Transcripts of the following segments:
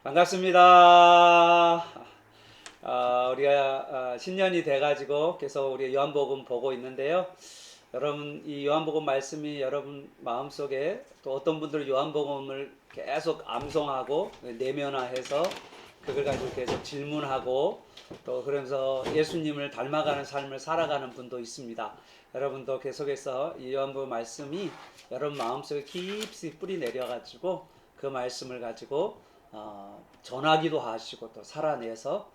반갑습니다. 우리가 신년이 돼가지고 계속 우리 요한복음 보고 있는데요. 여러분 이 요한복음 말씀이 여러분 마음속에 또 어떤 분들은 요한복음을 계속 암송하고 내면화해서 그걸 가지고 계속 질문하고 또 그러면서 예수님을 닮아가는 삶을 살아가는 분도 있습니다. 여러분도 계속해서 이 요한복음 말씀이 여러분 마음속에 깊이 뿌리 내려가지고 그 말씀을 가지고 전하기도 하시고 또 살아내서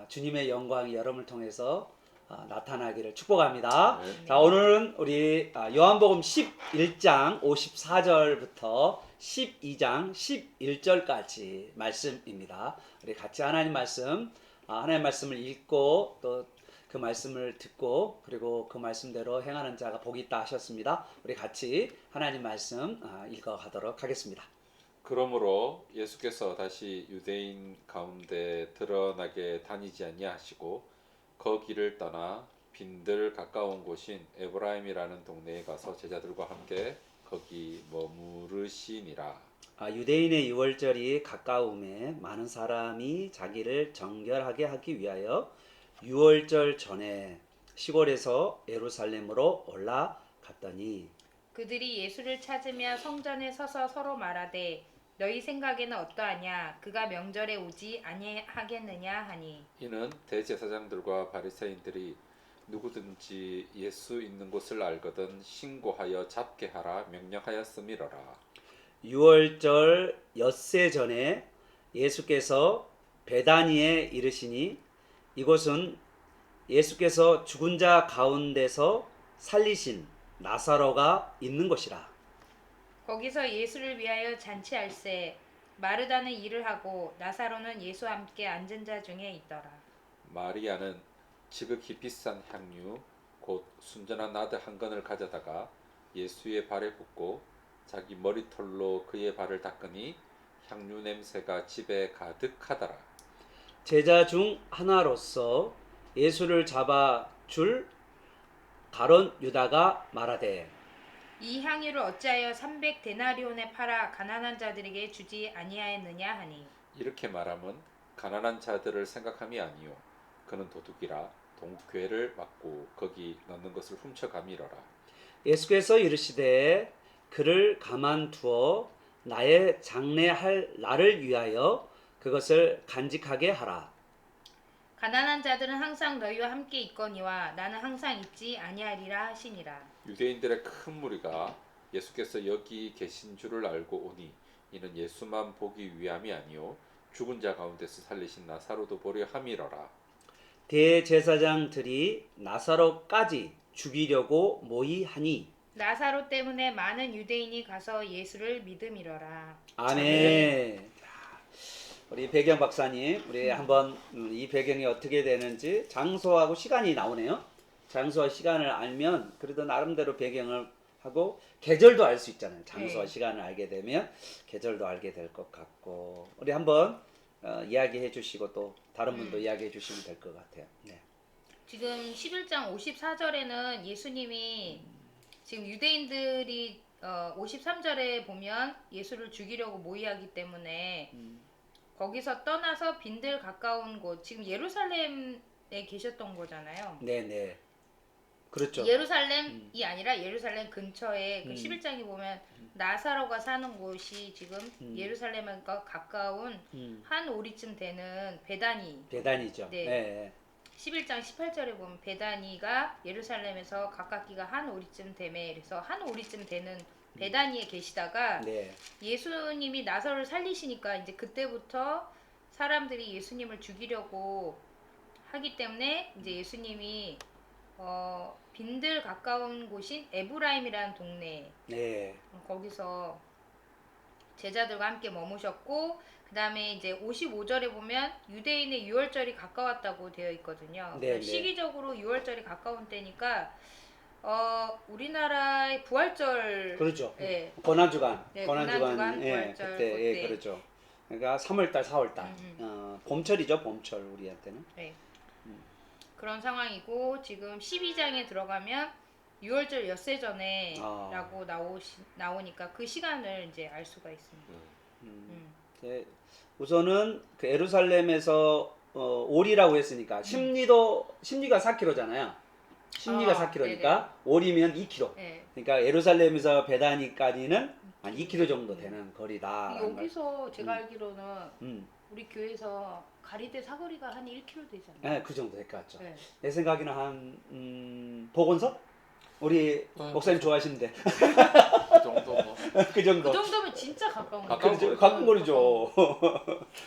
주님의 영광이 여러분을 통해서 나타나기를 축복합니다. 네. 자, 오늘은 우리 요한복음 11장 54절부터 12장 11절까지 말씀입니다. 우리 같이 하나님 말씀을 읽고 또 그 말씀을 듣고 그리고 그 말씀대로 행하는 자가 복이 있다 하셨습니다. 우리 같이 하나님 말씀 읽어가도록 하겠습니다. 그러므로 예수께서 다시 유대인 가운데 드러나게 다니지 아니하시고 거기를 떠나 빈들 가까운 곳인 에브라임이라는 동네에 가서 제자들과 함께 거기 머무르시니라. 유대인의 유월절이 가까움에 많은 사람이 자기를 정결하게 하기 위하여 유월절 전에 시골에서 예루살렘으로 올라갔더니 그들이 예수를 찾으며 성전에 서서 서로 말하되 너희 생각에는 어떠하냐 그가 명절에 오지 아니하겠느냐 하니 이는 대제사장들과 바리새인들이 누구든지 예수 있는 곳을 알거든 신고하여 잡게 하라 명령하였음이로라. 유월절 엿새 전에 예수께서 베다니에 이르시니 이곳은 예수께서 죽은 자 가운데서 살리신 나사로가 있는 곳이라. 거기서 예수를 위하여 잔치할세 마르다는 일을 하고 나사로는 예수와 함께 앉은 자 중에 있더라. 마리아는 지극히 비싼 향유 곧 순전한 나드 한 건을 가져다가 예수의 발에 붓고 자기 머리털로 그의 발을 닦으니 향유 냄새가 집에 가득하더라. 제자 중 하나로서 예수를 잡아 줄 가론 유다가 말하되 이 향유를 어찌하여 300데나리온에 팔아 가난한 자들에게 주지 아니하였느냐 하니 이렇게 말하면 가난한 자들을 생각함이 아니요 그는 도둑이라 동괴를 맞고 거기 넣는 것을 훔쳐가미러라. 예수께서 이르시되 그를 가만두어 나의 장례할 날을 위하여 그것을 간직하게 하라. 가난한 자들은 항상 너희와 함께 있거니와 나는 항상 있지 아니하리라 하시니라. 유대인들의 큰 무리가 예수께서 여기 계신 줄을 알고 오니 이는 예수만 보기 위함이 아니요 죽은 자 가운데서 살리신 나사로도 보려 함이러라. 대제사장들이 나사로까지 죽이려고 모이하니 나사로 때문에 많은 유대인이 가서 예수를 믿음이러라. 아멘. 우리 배경 박사님, 우리 한번 이 배경이 어떻게 되는지 장소하고 시간이 나오네요. 장소와 시간을 알면 그래도 나름대로 배경을 하고 계절도 알 수 있잖아요. 장소와 네. 시간을 알게 되면 계절도 알게 될 것 같고 우리 한번 이야기해 주시고 또 다른 분도 이야기해 주시면 될 것 같아요. 네. 지금 11장 54절에는 예수님이 지금 유대인들이 53절에 보면 예수를 죽이려고 모의하기 때문에 거기서 떠나서 빈들 가까운 곳 지금 예루살렘에 계셨던 거잖아요. 네. 그렇죠. 예루살렘이 아니라 예루살렘 근처에 그 11장에 보면 나사로가 사는 곳이 지금 예루살렘과 가까운 한 오리쯤 되는 배단이죠. 네. 네. 11장 18절에 보면 베다니가 예루살렘에서 가깝기가 한 오리쯤 되매 그래서 한 오리쯤 되는 베다니에 계시다가 네. 예수님이 나사로를 살리시니까 이제 그때부터 사람들이 예수님을 죽이려고 하기 때문에 이제 예수님이 빈들 가까운 곳인 에브라임이라는 동네 네. 거기서 제자들과 함께 머무셨고 그 다음에 이제 55절에 보면 유대인의 유월절이 가까웠다고 되어 있거든요. 네. 시기적으로 유월절이 가까운 때니까 우리나라의 부활절 그렇죠. 네. 고난주간, 네, 고난주간, 예, 부활절 그때 예, 그때. 그렇죠. 그러니까 3월달, 4월달, 봄철이죠, 봄철 우리한테는. 네. 그런 상황이고 지금 12장에 들어가면 유월절 엿새 전에라고 나오니까 그 시간을 이제 알 수가 있습니다. 예, 우선은 그 예루살렘에서 올이라고 했으니까 심리가 4km잖아요. 심리가 4km니까 네네. 올이면 2km. 네. 그러니까 예루살렘에서 베다니까지는 한 2km 정도 되는 거리다. 여기서 제가 알기로는 음. 우리 교회에서 가리대 사거리가 한 1km 되잖아요. 네, 그 정도 될 것 같죠. 네. 내 생각에는 한 보건서? 우리 목사님 좋아하시는데 그 정도 뭐. 그 정도. 그 정도면 진짜 가까운 가까운 거죠. 거리죠. 가끔 거리죠.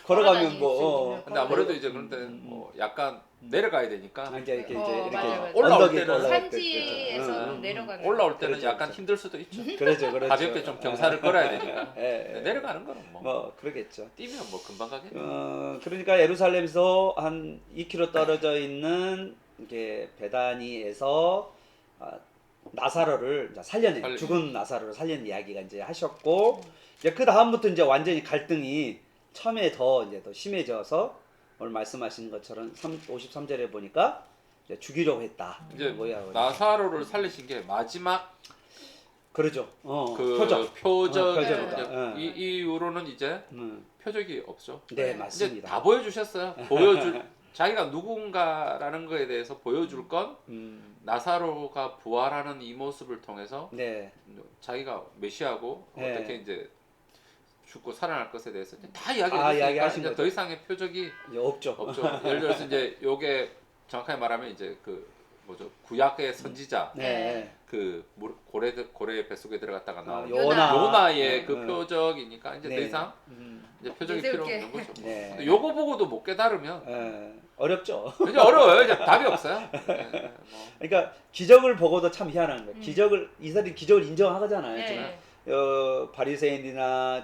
걸어가면 뭐 근데 아무래도 이제 그런데 뭐 약간 내려가야 되니까 이제 이렇게 맞아요. 올라올 언덕이 때는 올라갈 때, 산지에서 그렇죠. 내려가는 올라올 때는 그렇죠, 약간 그렇죠. 힘들 수도 있죠. 그렇죠, 그렇죠. 가볍게 좀 경사를 걸어야 되니까. 예, 근데 예. 내려가는 거는 뭐 그러겠죠. 뛰면 뭐 금방 가겠죠. 그러니까 예루살렘에서 한 2km 떨어져 있는 이게 베다니에서 나사로를 이제 살려낸 죽은 나사로를 살린 이야기가 이제 하셨고 이제 그 다음부터 이제 완전히 갈등이 처음에 더 이제 더 심해져서 오늘 말씀하시는 것처럼 53절에 보니까 이제 죽이려고 했다. 이제 뭐야? 나사로를 살리신 게 마지막 그러죠. 그 표적. 표적이다. 표적이다. 이 이후로는 이제 음. 표적이 없죠. 네, 이제 맞습니다. 다 보여주셨어요. 보여줄 자기가 누군가라는 거에 대해서 보여줄 건 나사로가 부활하는 이 모습을 통해서 네. 자기가 메시아고 네. 어떻게 이제 죽고 살아날 것에 대해서 다 이야기하신 이야기하시니까 거죠. 더 이상의 표적이 이제 없죠. 없죠. 예를 들어서 이제 요게 정확하게 말하면 이제 그 뭐죠 구약의 선지자 네. 그 고래 뱃속에 들어갔다가 나온 요나. 요나의 그 네. 표적이니까 이제 더 네. 이상 이제 표적이 필요 내세울게. 없는 거죠. 네. 근데 요거 보고도 못 깨달으면 어렵죠. 이제 어려워요. 이제 답이 없어요. 네, 뭐. 그러니까 기적을 보고도 참 희한한 거예요. 이스라엘이 기적을 인정하잖아요. 네. 지금 바리새인이나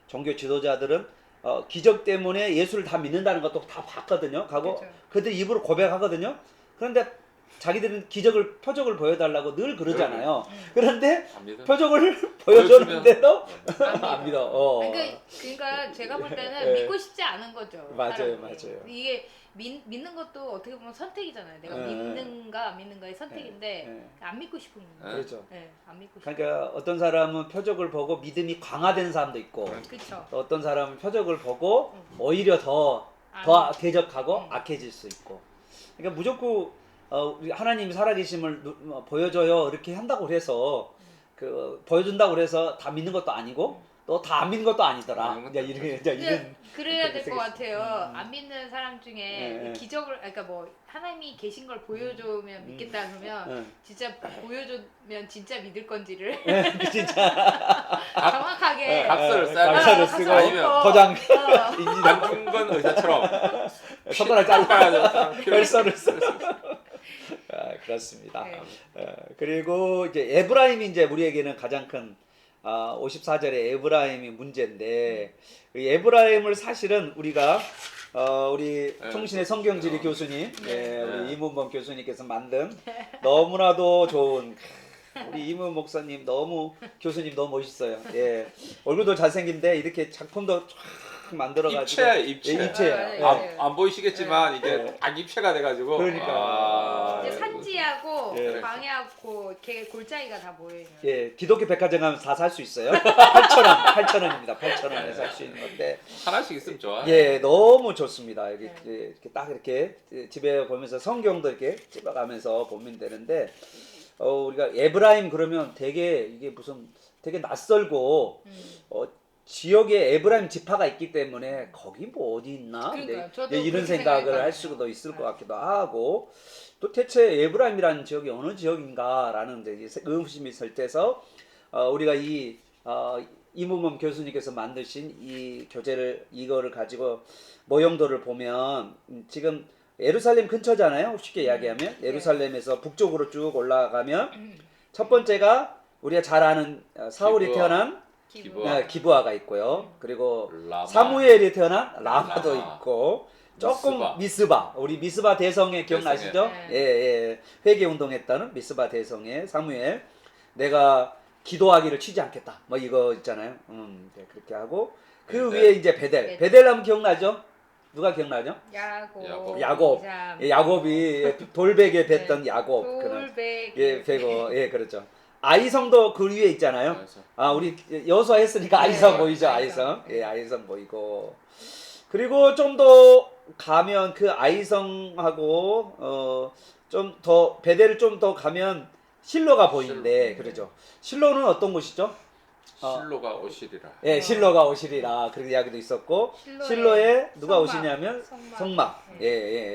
종교 지도자들은 기적 때문에 예수를 다 믿는다는 것도 다 봤거든요. 가고 그렇죠. 그들 입으로 고백하거든요. 그런데 자기들은 표적을 보여달라고 늘 그러잖아요. 그런데 안 믿어. 표적을 보여줬는데도 네. 안 믿어. 그러니까 제가 볼 때는 네. 믿고 싶지 않은 거죠. 맞아요, 사람이. 맞아요. 이게 믿는 것도 어떻게 보면 선택이잖아요. 내가 네. 믿는가 안 믿는가의 선택인데 네. 안 믿고 싶은 거예요. 그렇죠. 네, 안 믿고 싶어. 그러니까 어떤 사람은 표적을 보고 믿음이 강화되는 사람도 있고 그렇죠. 또 어떤 사람은 표적을 보고 오히려 더 대적하고 악해질 수 있고. 그러니까 무조건 우리 하나님이 살아계심을 보여줘요 이렇게 한다고 해서 보여준다고 해서 다 믿는 것도 아니고 또 다 안 믿는 것도 아니더라. 이제 이런 그래야 될 것 되게 같아요. 안 믿는 사람 중에 기적을, 그러니까 뭐 하나님이 계신 걸 보여주면 믿겠다 그러면 진짜 보여주면 진짜 믿을 건지를 진짜 정확하게 각서를 써야 각서를 쓰고 아니면 포장 안중근 의사처럼 손가락 잘라 잘라야 혈서를 써. 그렇습니다. 네. 그리고 이제 에브라임이 이제 우리에게는 가장 큰 54절에 에브라임이 문제인데 이 에브라임을 사실은 우리가 우리 통신의 성경지리 교수님, 우리 이문범 교수님께서 만든 너무나도 좋은 우리 이문 목사님 교수님 너무 멋있어요. 예, 얼굴도 잘생긴데 이렇게 작품도 쫙 만들어가지고 입체. 예, 입체예요. 안 보이시겠지만 이게 딱 입체가 돼가지고 그러니까. 이제 산지하고 예. 광야하고 이렇게 골짜기가 다 모여있는. 예, 기독교 백화점 가면 다 살 수 있어요. 8,000원입니다. 8,000원에 살 수 있는 건데. 하나씩 있으면 좋아요. 예, 너무 좋습니다. 이렇게 딱 이렇게 집에 보면서 성경도 이렇게 찝어가면서 보면 되는데, 우리가 에브라임 그러면 이게 무슨 되게 낯설고, 지역에 에브라임 지파가 있기 때문에 거기 뭐 어디 있나? 그러니까요. 저도 이런 그렇게 생각을 생각했거든요. 할 수도 있을 것 같기도 하고, 또 대체 에브라임이라는 지역이 어느 지역인가라는 의문심이 있을 때서 우리가 이문범 교수님께서 만드신 이 이거를 가지고 모형도를 보면 지금 예루살렘 근처잖아요. 쉽게 이야기하면 예루살렘에서 북쪽으로 쭉 올라가면 첫 번째가 우리가 잘 아는 사울이 태어난 기브아가 있고요. 그리고 라마. 사무엘이 태어난 라마도 라마. 있고 조금 미스바 우리 미스바 대성회 기억나시죠? 네. 예, 회개 운동했다는 미스바 대성회 사무엘 내가 기도하기를 치지 않겠다. 뭐 이거 있잖아요. 네, 그렇게 하고 그 베델. 위에 이제 베델 하면 기억나죠? 누가 기억나죠? 야곱. 야곱이 돌베개 뱉던 야곱. 돌베개. 예, 베고 예, 그렇죠. 아이성도 그 위에 있잖아요. 그래서 우리 여수와 했으니까 아이성 네, 보이죠? 아이성. 아이성. 예, 아이성 보이고. 그리고 좀 더 가면 그 아이성하고 좀 더 베델을 좀 더 가면 실로가 보이는데 그러죠. 실로는 어떤 곳이죠? 실로가 오시리라. 예, 실로가 오시리라 그런 이야기도 있었고 실로에 누가 성막, 오시냐면 성막. 성막. 네.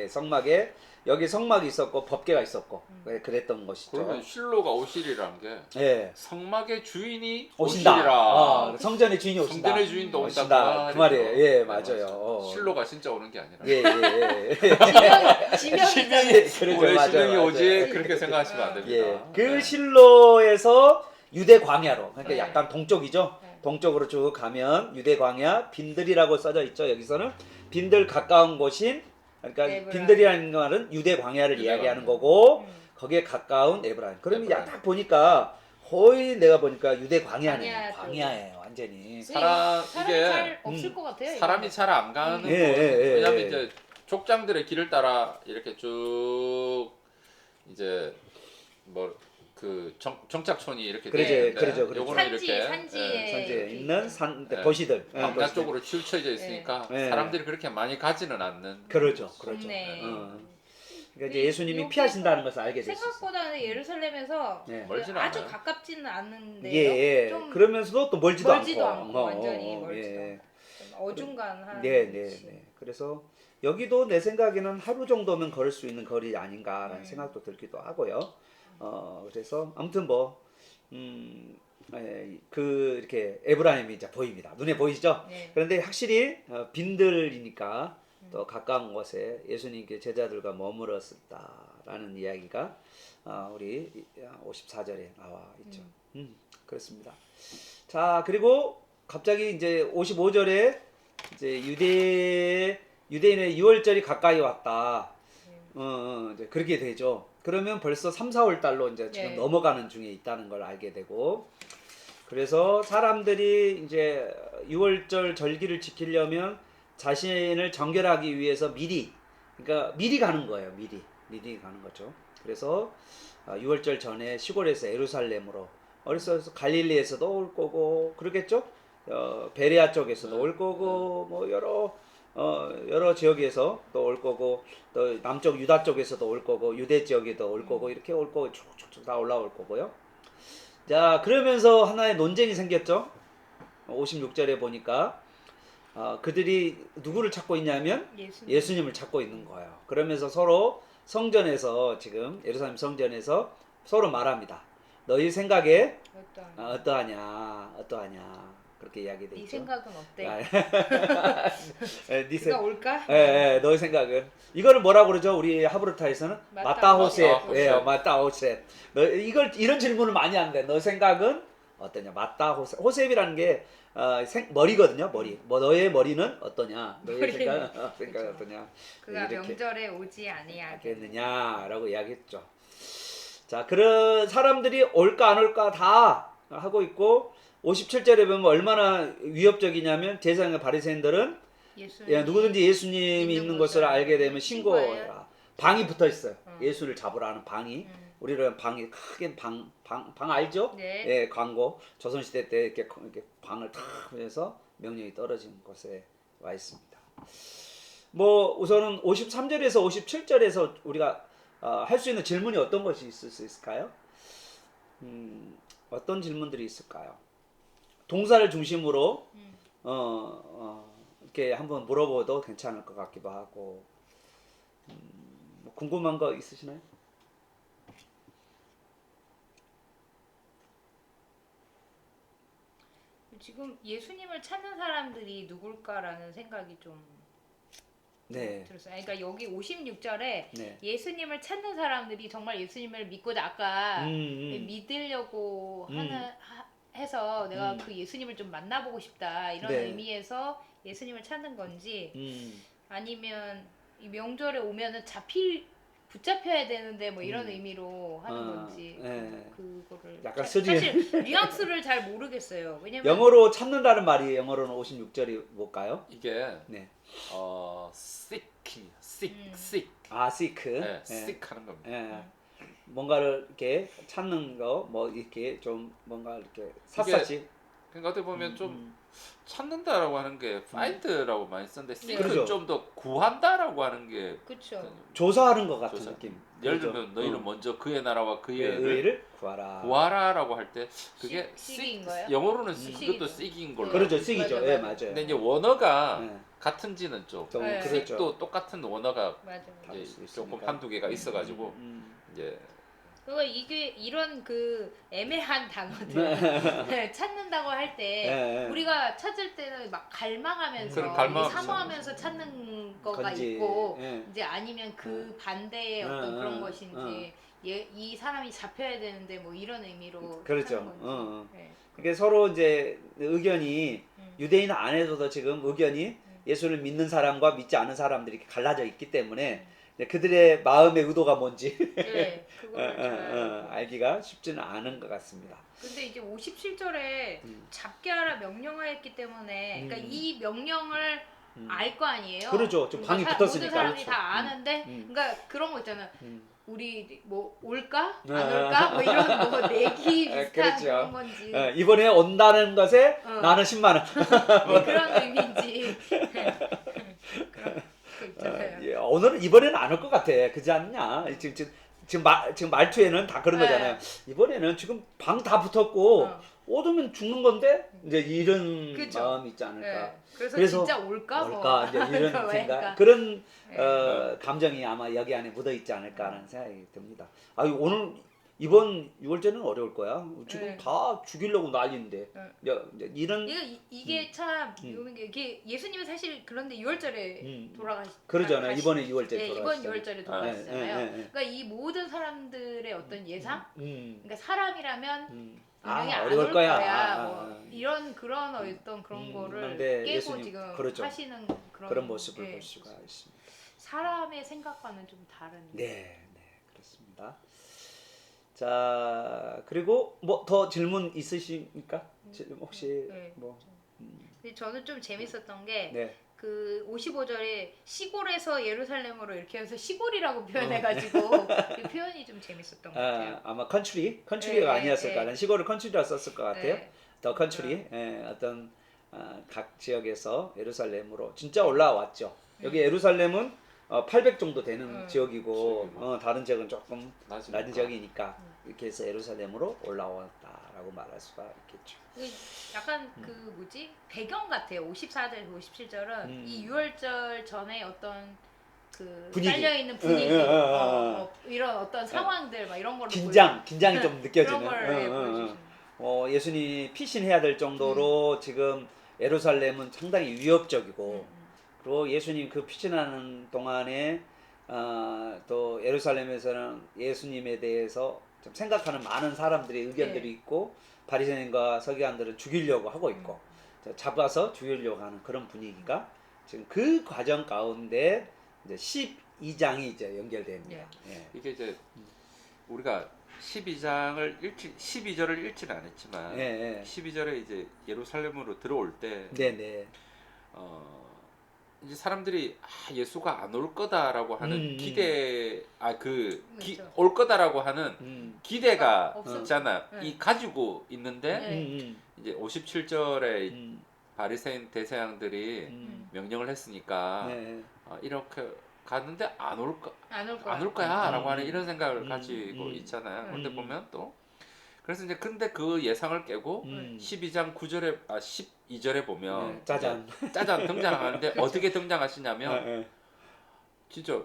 예, 성막에 여기 성막이 있었고 법궤가 있었고 예, 그랬던 것이죠. 그러면 실로가 오시리라는 게 예. 성막의 주인이 오신다. 오시리라. 성전의 주인이 오신다. 성전의 주인도 온다. 오신다. 그 말이에요. 예, 맞아요. 실로가 진짜 오는 게 아니라. 예, 예, 예. 지명이잖아요. 그렇죠. 왜 맞아요, 실명이 맞아요. 오지? 그렇게 생각하시면 안 됩니다. 예. 그 네. 실로에서 유대 광야로 그러니까 네. 약간 동쪽이죠. 네. 동쪽으로 쭉 가면 유대 광야 빈들이라고 써져 있죠. 여기서는 빈들 가까운 곳인 그러니까 에브라임. 빈들이라는 말은 유대 광야를 유대 이야기하는 광야. 거고 거기에 가까운 에브라임. 그러면 에브라임. 딱 보니까 거의 내가 보니까 유대 광야네. 광야 쪽. 광야예요, 완전히. 사람이 잘 없을 것 같아요. 사람이 잘 안 가는 곳. 예, 예, 왜냐면 예. 이제 족장들의 길을 따라 이렇게 쭉 이제 뭐 그 정착촌이 이렇게 그러죠, 돼 있는데 그러죠, 그러죠. 요거는 산지, 이렇게 산지에 예, 산지에 이렇게 있는 산 예. 도시들. 광야 도시들. 쪽으로 치우쳐져 있으니까 예. 사람들이 그렇게 많이 가지는 않는. 그러죠, 그러죠. 좋네. 그러니까 이제 예수님이 여기 피하신다는 것을 알게 됐어요. 생각보다는 예루살렘에서 예. 멀지는 아주 않아요. 가깝지는 않은데요. 예, 좀 그러면서도 또 멀지도 멀지도 않고. 않고, 완전히 멀지도 예. 좀 어중간한. 네. 위치. 그래서 여기도 내 생각에는 하루 정도면 걸을 수 있는 거리 아닌가라는 생각도 들기도 하고요. 그래서 아무튼 그 이렇게 에브라임이 이제 보입니다. 눈에 보이죠? 네. 그런데 확실히 빈들이니까 또 가까운 곳에 예수님께 제자들과 머물렀었다라는 이야기가 우리 54절에 나와 있죠. 그렇습니다. 자, 그리고 갑자기 이제 55절에 이제 유대인의 유월절이 가까이 왔다. 이제 그렇게 되죠. 그러면 벌써 3, 4월 달로 이제 지금 네. 넘어가는 중에 있다는 걸 알게 되고, 그래서 사람들이 이제 유월절 절기를 지키려면 자신을 정결하기 위해서 그러니까 미리 가는 거예요. 미리 가는 거죠. 그래서 유월절 전에 시골에서 예루살렘으로, 어디서 갈릴리에서도 올 거고 그러겠죠. 베레아 쪽에서도 올 거고 뭐 여러 지역에서 또 올 거고 또 남쪽 유다 쪽에서도 올 거고 유대 지역에도 올 거고 이렇게 올 거고 쭉쭉쭉 다 올라올 거고요. 자, 그러면서 하나의 논쟁이 생겼죠. 56절에 보니까 그들이 누구를 찾고 있냐면 예수님을 찾고 있는 거예요. 그러면서 서로 성전에서 지금 예루살렘 성전에서 서로 말합니다. 너희 생각에 어떠하냐 그렇게 이야기돼 네 있죠. 생각은 어때? 네 네가 올까? 너희 생각은 이거를 뭐라고 그러죠? 우리 하브르타에서는 마따호셉. 마따호셉. 너 이런 질문을 많이 하는데 너 생각은 어떠냐? 마따호셉. 호셉이라는 게 머리거든요. 머리. 너의 머리는 어떠냐? 너의 생각은 어떠냐? 그가 이렇게 명절에 오지 아니하겠느냐라고 이야기했죠. 자, 그런 사람들이 올까 안 올까 다 하고 있고 57절에 보면 얼마나 위협적이냐면 제사장과 바리새인들은 누구든지 예수님이 있는 것을 알게 되면 신고해라. 방이 붙어 있어요. 예수를 잡으라는 방이. 우리는 방이 크게 방 알죠? 네. 예, 광고 조선시대 때 이렇게 방을 탁 해서 명령이 떨어진 곳에 와 있습니다. 뭐 우선은 53절에서 57절에서 우리가 할 수 있는 질문이 어떤 것이 있을 수 있을까요? 어떤 질문들이 있을까요? 동사를 중심으로 이렇게 한번 물어봐도 괜찮을 것 같기도 하고 뭐 궁금한 거 있으시나요? 지금 예수님을 찾는 사람들이 누굴까라는 생각이 좀 들었어요. 그러니까 여기 56절에 네. 예수님을 찾는 사람들이 정말 예수님을 믿고자 아까 믿으려고 해서 내가 그 예수님을 좀 만나보고 싶다 이런 의미에서 예수님을 찾는 건지 아니면 이 명절에 오면은 붙잡혀야 되는데 뭐 이런 의미로 하는 건지 그거를 약간 사실 뉘앙스를 잘 모르겠어요. 왜냐면 영어로 찾는다는 말이 영어로는 56절이 뭘까요? 이게 네. seek. seek. 네, seek 하는 겁니다. 뭔가를 이렇게 찾는 거 뭐 이렇게 좀 뭔가 이렇게 샅샅이 그러니까 어떻게 보면 좀 음. 찾는다라고 하는 게 find라고 많이 쓰는데 seek는 그렇죠. 좀 더 구한다라고 하는 게 그쵸. 조사하는 것 같은 조사. 느낌. 예를 그죠? 들면 너희는 먼저 그의 나라와 그의 그의 의를 의를 구하라. 구하라라고 할 때 그게 seek인 거예요? 영어로는 seek이죠. 그것도 seek인 걸로 그렇죠, 알고 있어요. 씩이죠. 맞아, 예, 맞아. 맞아요. 근데 이제 원어가 네. 같은지는 좀 좀 네. 그렇죠. seek도 똑같은 원어가 맞아요. 다를 이제 수 조금 있으니까. 한두 개가 있어가지고 이제 그거 이게 이런 그 애매한 단어들 네, 찾는다고 할 때 예, 예. 우리가 찾을 때는 막 갈망하면서 그럼 갈망하면서 사모하면서 찾는 거가 건지, 있고 예. 이제 아니면 그 반대의 어떤 응, 그런 응, 것인지 이 사람이 잡혀야 되는데 뭐 이런 의미로 그렇죠. 찾는 건지. 응. 네. 이게 서로 이제 의견이 음. 유대인 안에서도 지금 의견이 예수를 믿는 사람과 믿지 않은 사람들이 이렇게 갈라져 있기 때문에 이제 그들의 마음의 의도가 뭔지 네, 그거를 잘. 알기가 쉽지는 않은 것 같습니다. 근데 이제 57절에 잡게 하라 명령하였기 때문에 그러니까 음. 이 명령을 알 거 아니에요. 그렇죠. 좀 광이 그러니까 붙었으니까. 모든 사람이 그렇죠. 다 아는데 음. 그러니까 그런 거 있잖아. 음. 우리 뭐 올까? 안 아. 올까? 뭐 이런 뭐 내기 비슷한 그렇죠. 그런 건지 이번에 온다는 것에 어. 나는 10만 원. 뭐 그런 의미인지 그런 거 있잖아요. 예, 오늘은 이번에는 안 올 것 같아. 그지 않냐? 지금 말투에는 다 그런 네. 거잖아요. 이번에는 지금 방 다 붙었고 어. 오두면 죽는 건데 이제 이런 그쵸. 마음이 있지 않을까. 네. 그래서 그래서 진짜 올까? 올까 이제 이런 그러니까 생각, 그런 네. 감정이 아마 여기 안에 묻어 있지 않을까라는 생각이 듭니다. 오늘 이번 6월절은 어려울 거야. 지금 네. 다 죽이려고 난리인데. 이제 이런 이게 참 음. 묘한 게 이게 예수님은 사실 그런데 6월절에 그러잖아요. 이번에 6월절 네, 이번 돌아가시잖아요. 6월절에 돌아가시잖아요. 예, 예, 예. 그러니까 이 모든 사람들의 어떤 예상, 음. 그러니까 사람이라면 분명히 안 어려울 올 거야. 거야. 뭐 이런 그런 어떤 그런 거를 근데 깨고 예수님, 지금 그렇죠. 하시는 그런 모습을 예, 볼 수가 있습니다. 사람의 생각과는 좀 다른. 네, 그렇습니다. 자, 그리고 뭐 더 질문 있으십니까? 혹시 네. 뭐 근데 저는 좀 재밌었던 게 네. 그 55절에 시골에서 예루살렘으로 이렇게 해서 시골이라고 표현해가지고 그 표현이 좀 재밌었던 것 같아요. 아마 컨트리가 네, 아니었을까. 네. 나는 시골을 컨트리라 썼을 것 같아요. 네. 더 컨트리, 어떤 각 지역에서 예루살렘으로 진짜 올라왔죠. 여기 예루살렘은 800 정도 되는 지역이고 다른 지역은 조금 낮은 지역이니까 이렇게 해서 예루살렘으로 올라왔다라고 말할 수가 있겠죠. 약간 그 뭐지 배경 같아요. 54절, 57절은 이 6월절 전에 어떤 그 분위기. 깔려 있는 분위기, 이런 어떤 상황들 막 이런 걸로 긴장이 좀 느껴지는. 그런 걸 보여주시는. 예수님이 피신해야 될 정도로 지금 예루살렘은 상당히 위협적이고 그리고 예수님 그 피신하는 동안에 또 예루살렘에서는 예수님에 대해서 좀 생각하는 많은 사람들의 의견들이 있고 바리새인과 서기관들은 죽이려고 하고 있고 잡아서 죽이려고 하는 그런 분위기가 지금 그 과정 가운데 이제 12장이 이제 연결됩니다. 예. 이게 이제 우리가 12절을 읽지는 않았지만 12절에 이제 예루살렘으로 들어올 때 이제 사람들이 예수가 안 올 거다라고 하는 기대 올 거다라고 하는 기대가 있잖아. 이 가지고 있는데 이제 57절에 바리새인 대제사장들이 명령을 했으니까 이렇게 갔는데 안 올 거야라고 하는 이런 생각을 가지고 있잖아요. 그런데 보면 또 그래서 이제 근데 그 예상을 깨고 12장 9절에 12절에 보면 짜잔 등장하는데 어떻게 등장하시냐면 진짜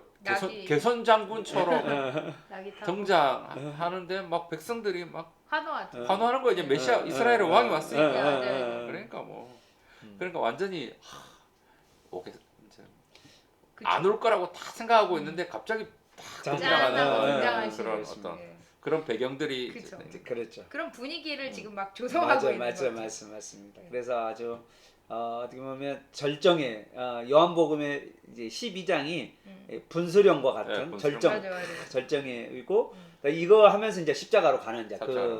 개선 장군처럼 등장하는데 막 백성들이 막 환호하는 거 이제 메시아 이스라엘의 왕이 왔으니까 그러니까 완전히 안 올 거라고 다 생각하고 있는데 갑자기 딱 등장하는 그런 어떤 그런 배경들이 그렇죠. 그런 분위기를 지금 막 조성하고 있는 거죠. 맞습니다. 그래서 아주 어떻게 보면 절정의 요한복음의 이제 12장이 분수령과 같은 절정이고 이거 하면서 이제 십자가로 가는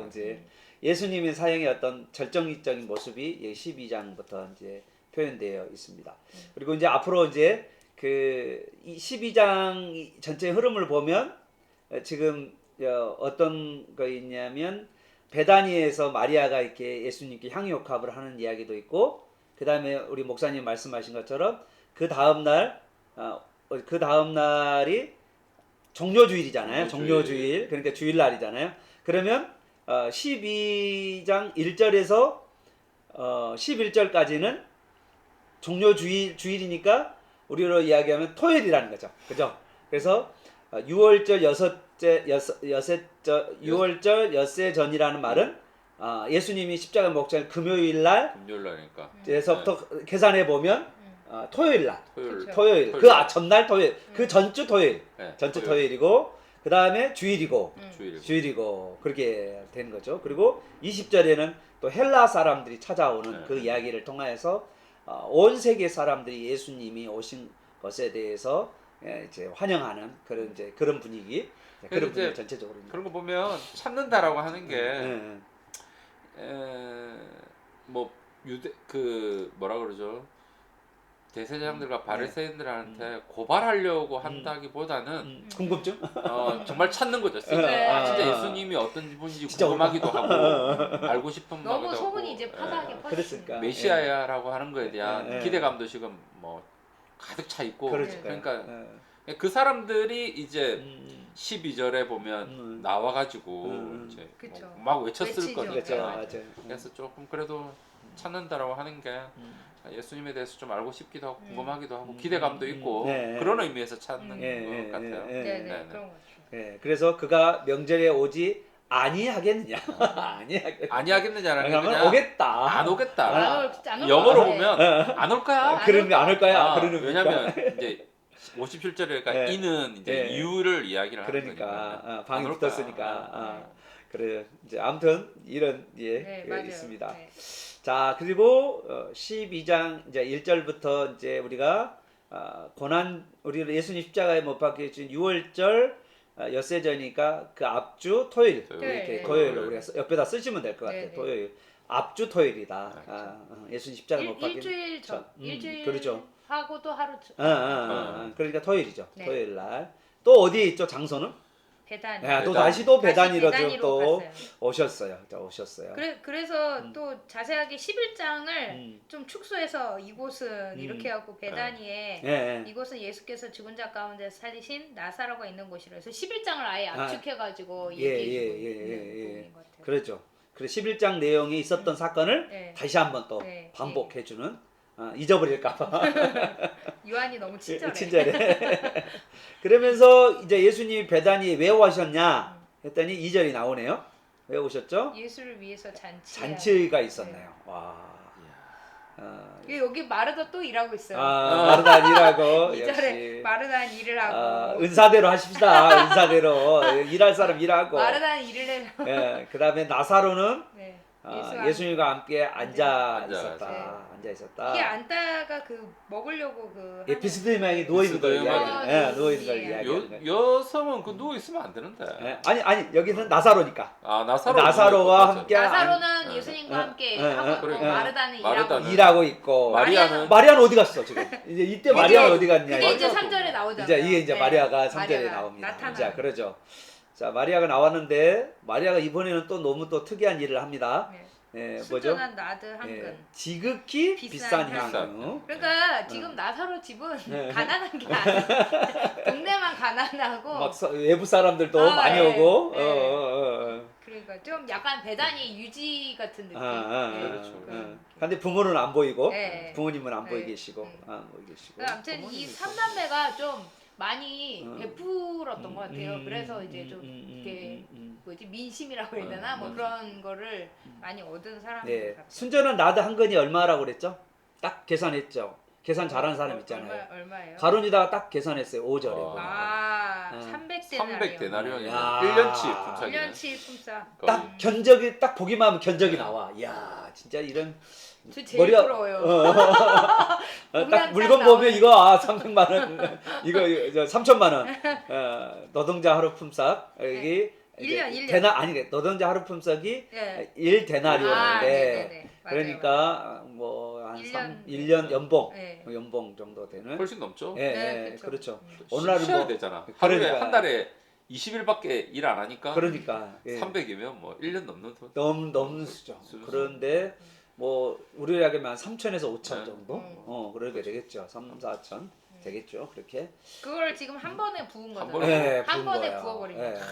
이제 예수님의 사형의 어떤 절정적인 모습이 12장부터 이제 표현되어 있습니다. 그리고 이제 앞으로 이제 그 12장 전체 흐름을 보면 지금 어떤 거 있냐면 베다니에서 마리아가 이렇게 예수님께 향유옥합을 하는 이야기도 있고, 그 다음에 우리 목사님 말씀하신 것처럼 그 다음 날이 종료주일이잖아요. 종료주일. 그러니까 주일날이잖아요. 그러면 12장 1절에서 11절까지는 종료주일이니까 우리로 이야기하면 토요일이라는 거죠. 그죠? 그래서 6월절 엿새 전이라는 말은 예수님이 십자가 목전 금요일날 금요일날이니까. 에서부터 계산해 보면 토요일날, 토요일. 토요일, 그 전날 토요일, 그 전주 토요일, 네, 전주 토요일이고, 그 다음에 주일이고, 주일이고. 그렇게 된 거죠. 그리고 20절에는 또 헬라 사람들이 찾아오는 네. 그 이야기를 통하여서 온 세계 사람들이 예수님이 오신 것에 대해서 이제 환영하는 그런 이제 그런 분위기, 그런 이제 분위기 전체적으로. 그런 거 보면 찾는다라고 하는 게 뭐 유대 그 뭐라 그러죠? 대제사장들과 바리새인들한테 고발하려고 한다기보다는 궁금증? 정말 찾는 거죠. 네. 진짜 예수님이 어떤 분인지 진짜 궁금하기도 하고 알고 싶은 너무 마음도 소문이 하고, 이제 파다하게 퍼졌으니까. 그랬으니까. 메시아야라고 하는 거에 대한 예. 기대감도 지금 뭐 가득 차 있고 그러니까 그 사람들이 이제 12절에 보면 나와가지고 이제 그쵸. 막 외쳤을 외치죠. 거니까 그렇죠, 맞아요. 그래서 조금 그래도 찾는다라고 하는 게 예수님에 대해서 좀 알고 싶기도 하고 궁금하기도 하고 기대감도 있고 네. 그런 의미에서 찾는 네, 것 같아요. 네, 네네 네. 그런 거 같아요. 그래서 그가 명절에 오지 아니하겠느냐? 아니하겠느냐라는 게 그러면 그냥 오겠다. 안 오겠다. 안 올 영어로 것 같아. 보면 안 올 거야. 그런 거 안 올 거야. 그러는 왜냐면 이제 57절에 네. 이는 이제 네. 이유를 이야기를 하는 그러니까 거니까 방이 안 올 거야. 붙었으니까 그래 이제 아무튼 이런 네, 맞아요. 있습니다. 네. 자 그리고 12장 이제 1절부터 이제 우리가 고난 우리 예수님 십자가에 못 박혀 주신 6월절 엿새전이니까 그 앞주 토요일 이렇게 네. 토요일로 우리가 옆에다 쓰시면 될 것 같아요. 네, 네. 토요일 앞주 토요일이다. 그렇죠. 예수님 십자가 못 박힌 일주일 전 일주일 그렇죠. 하고도 하루 그러니까 토요일이죠. 네. 토요일 날. 또 어디에 있죠? 장소는? 배단. 또 배단. 다시 또 배단위로 배단위로 또 갔어요. 오셨어요. 오셨어요. 그래서 또 자세하게 11장을 음. 좀 축소해서 이곳은 이렇게 하고 배단위에 예. 이곳은 예수께서 죽은 자 가운데 살리신 나사로가 있는 곳이라 해서 11장을 아예 압축해가지고 예, 얘기해주고 예, 있는 예. 부분인 것 같아요. 그렇죠. 그래 11장 내용에 있었던 사건을 네. 다시 한번 또 네. 반복해주는 잊어버릴까봐 요한이 너무 친절해. 친절해. 그러면서 이제 예수님이 배단위에 왜 오셨냐 했더니 2절이 나오네요. 왜 오셨죠? 예수를 위해서 잔치가 있었네요. 와. 여기 마르다 또 일하고 있어요. 마르단 일하고 2절에 역시 마르다는 일을 하고 은사대로 하십시다. 은사대로 일할 사람 일하고. 마르다는 일을 해요. 그 다음에 나사로는 네. 예수님과 함께 앉아 앉아 있었다. 네. 앉아 있었다. 이게 안다가 그 먹으려고 그 에피스드만이 누워 있는 걸 에피스드만이. 이야기하는. 누워 있는 걸 이야기하는 거예요. 여성은 그 누워 있으면 안 되는데. 아니 여기는 나사로니까. 나사로와 나사로와 함께 나사로는 예수님과 함께 하고 있고 그러니까. 마르다는 마르다는 일하고 있고. 마리아는 마리아는 어디 갔어 지금? 이제 이때 마리아는 어디 갔냐? 그게 이제 맞아. 3절에 나오잖아요. 이제 이게 이제 네. 마리아가 3절에 마리아가 나옵니다. 나타나요. 자, 그러죠. 자, 마리아가 나왔는데 마리아가 이번에는 또 너무 또 특이한 일을 합니다. 네. 뭐죠? 순전한 나드 한 근. 지극히 비싼 비싼 향유. 그러니까 지금 나사로 집은 네. 가난한 게 아니야. 동네만 가난하고 막 외부 사람들도 많이 네. 오고. 네. 그러니까 좀 약간 배단이 유지 같은 느낌. 네. 그렇죠. 근데 부모는 안 보이고, 네. 부모님은 안 네. 보이 계시고, 안 보이 계시고. 아무튼 이 삼남매가 좀 많이 베풀었던 것 같아요. 그래서 이제 좀 이렇게 뭐지 민심이라고 해야 되나 뭐 그런 거를 많이 얻은 사람들 네, 같아요. 순전한 나드 한 근이 얼마라고 그랬죠? 딱 계산했죠. 계산 잘하는 사람 있잖아요. 얼마예요? 가론이다가 딱 계산했어요. 5절에. 300데나리온. 300데나리온이면 야. 1년치 품삯이네. 1년치 품삯. 딱 견적이 딱 보기만 하면 견적이 나와. 이야, 진짜 이런 저 제일 부러워요. 딱 물건 보면 이거 300만 원, 이거 3천만 원. 노동자 하루 품삯 여기 1년. 아니 노동자 하루 품삯이 네. 1데나리온인데 네네네. 맞아요, 그러니까 뭐한 1년 1년 연봉 네. 연봉 정도 되는. 훨씬 넘죠. 예, 네, 그렇죠. 그렇죠. 오늘날은 쉬어야 뭐 되잖아. 그러니까. 하루에 한 달에 20일밖에 일 안 하니까 그러니까 예. 300이면 뭐 1년 넘는 돈. 넘는 수죠. 그런데 뭐 우리에게만 한 3천에서 5천 네. 정도 그러게 되겠죠. 3, 4천 되겠죠. 그렇게. 그걸 지금 한 번에 부은 한 거잖아요. 번에 한 번에 거예요. 부어버린 예. 거죠.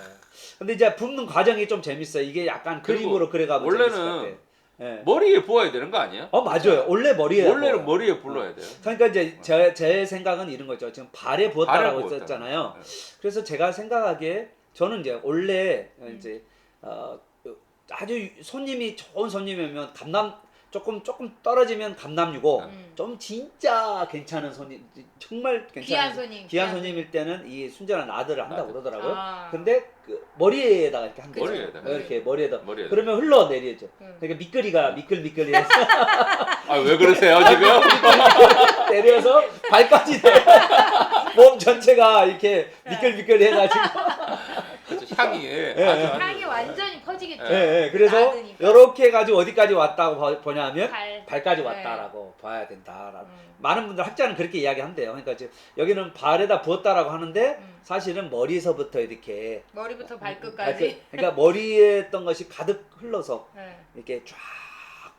근데 이제 붓는 과정이 좀 재밌어요. 이게 약간 그리고 그림으로 그려가면 원래는 재밌을 것 같아요. 예. 머리에 부어야 되는 거 아니야? 맞아요. 원래 머리에 원래는 부어요. 머리에 불러야 돼요. 그러니까 이제 제 생각은 이런 거죠. 지금 발에 부었다라고 발에 했었잖아요. 부었잖아요. 그래서 제가 생각하기에 저는 이제 원래 이제 아주 손님이 좋은 손님이면 조금 떨어지면 감남유고 좀 진짜 괜찮은 손님 정말 괜찮은 귀한 손님일 때는 이 순전한 나드를 한다고 나드. 그러더라고요. 아. 근데 그 머리에다가 이렇게 한 거죠. 머리에다가. 이렇게 머리에다. 머리에다. 그러면 흘러내리죠. 그러니까 미끌이가 미끌미끌해서 아, 왜 그러세요, 지금? 내려서 발까지 몸 전체가 이렇게 미끌미끌해가지고 그렇죠. 향이 예. 아주 향이 완전히 퍼지겠죠. 예, 그래서 나드니까. 이렇게 해가지고 어디까지 왔다고 보냐면 발. 발까지 네. 왔다라고 봐야 된다라고. 많은 분들 학자는 그렇게 이야기한대요. 그러니까 지금 여기는 발에다 부었다라고 하는데 사실은 머리에서부터 이렇게 머리부터 발끝까지. 그러니까 머리에 있던 것이 가득 흘러서 네. 이렇게 쫙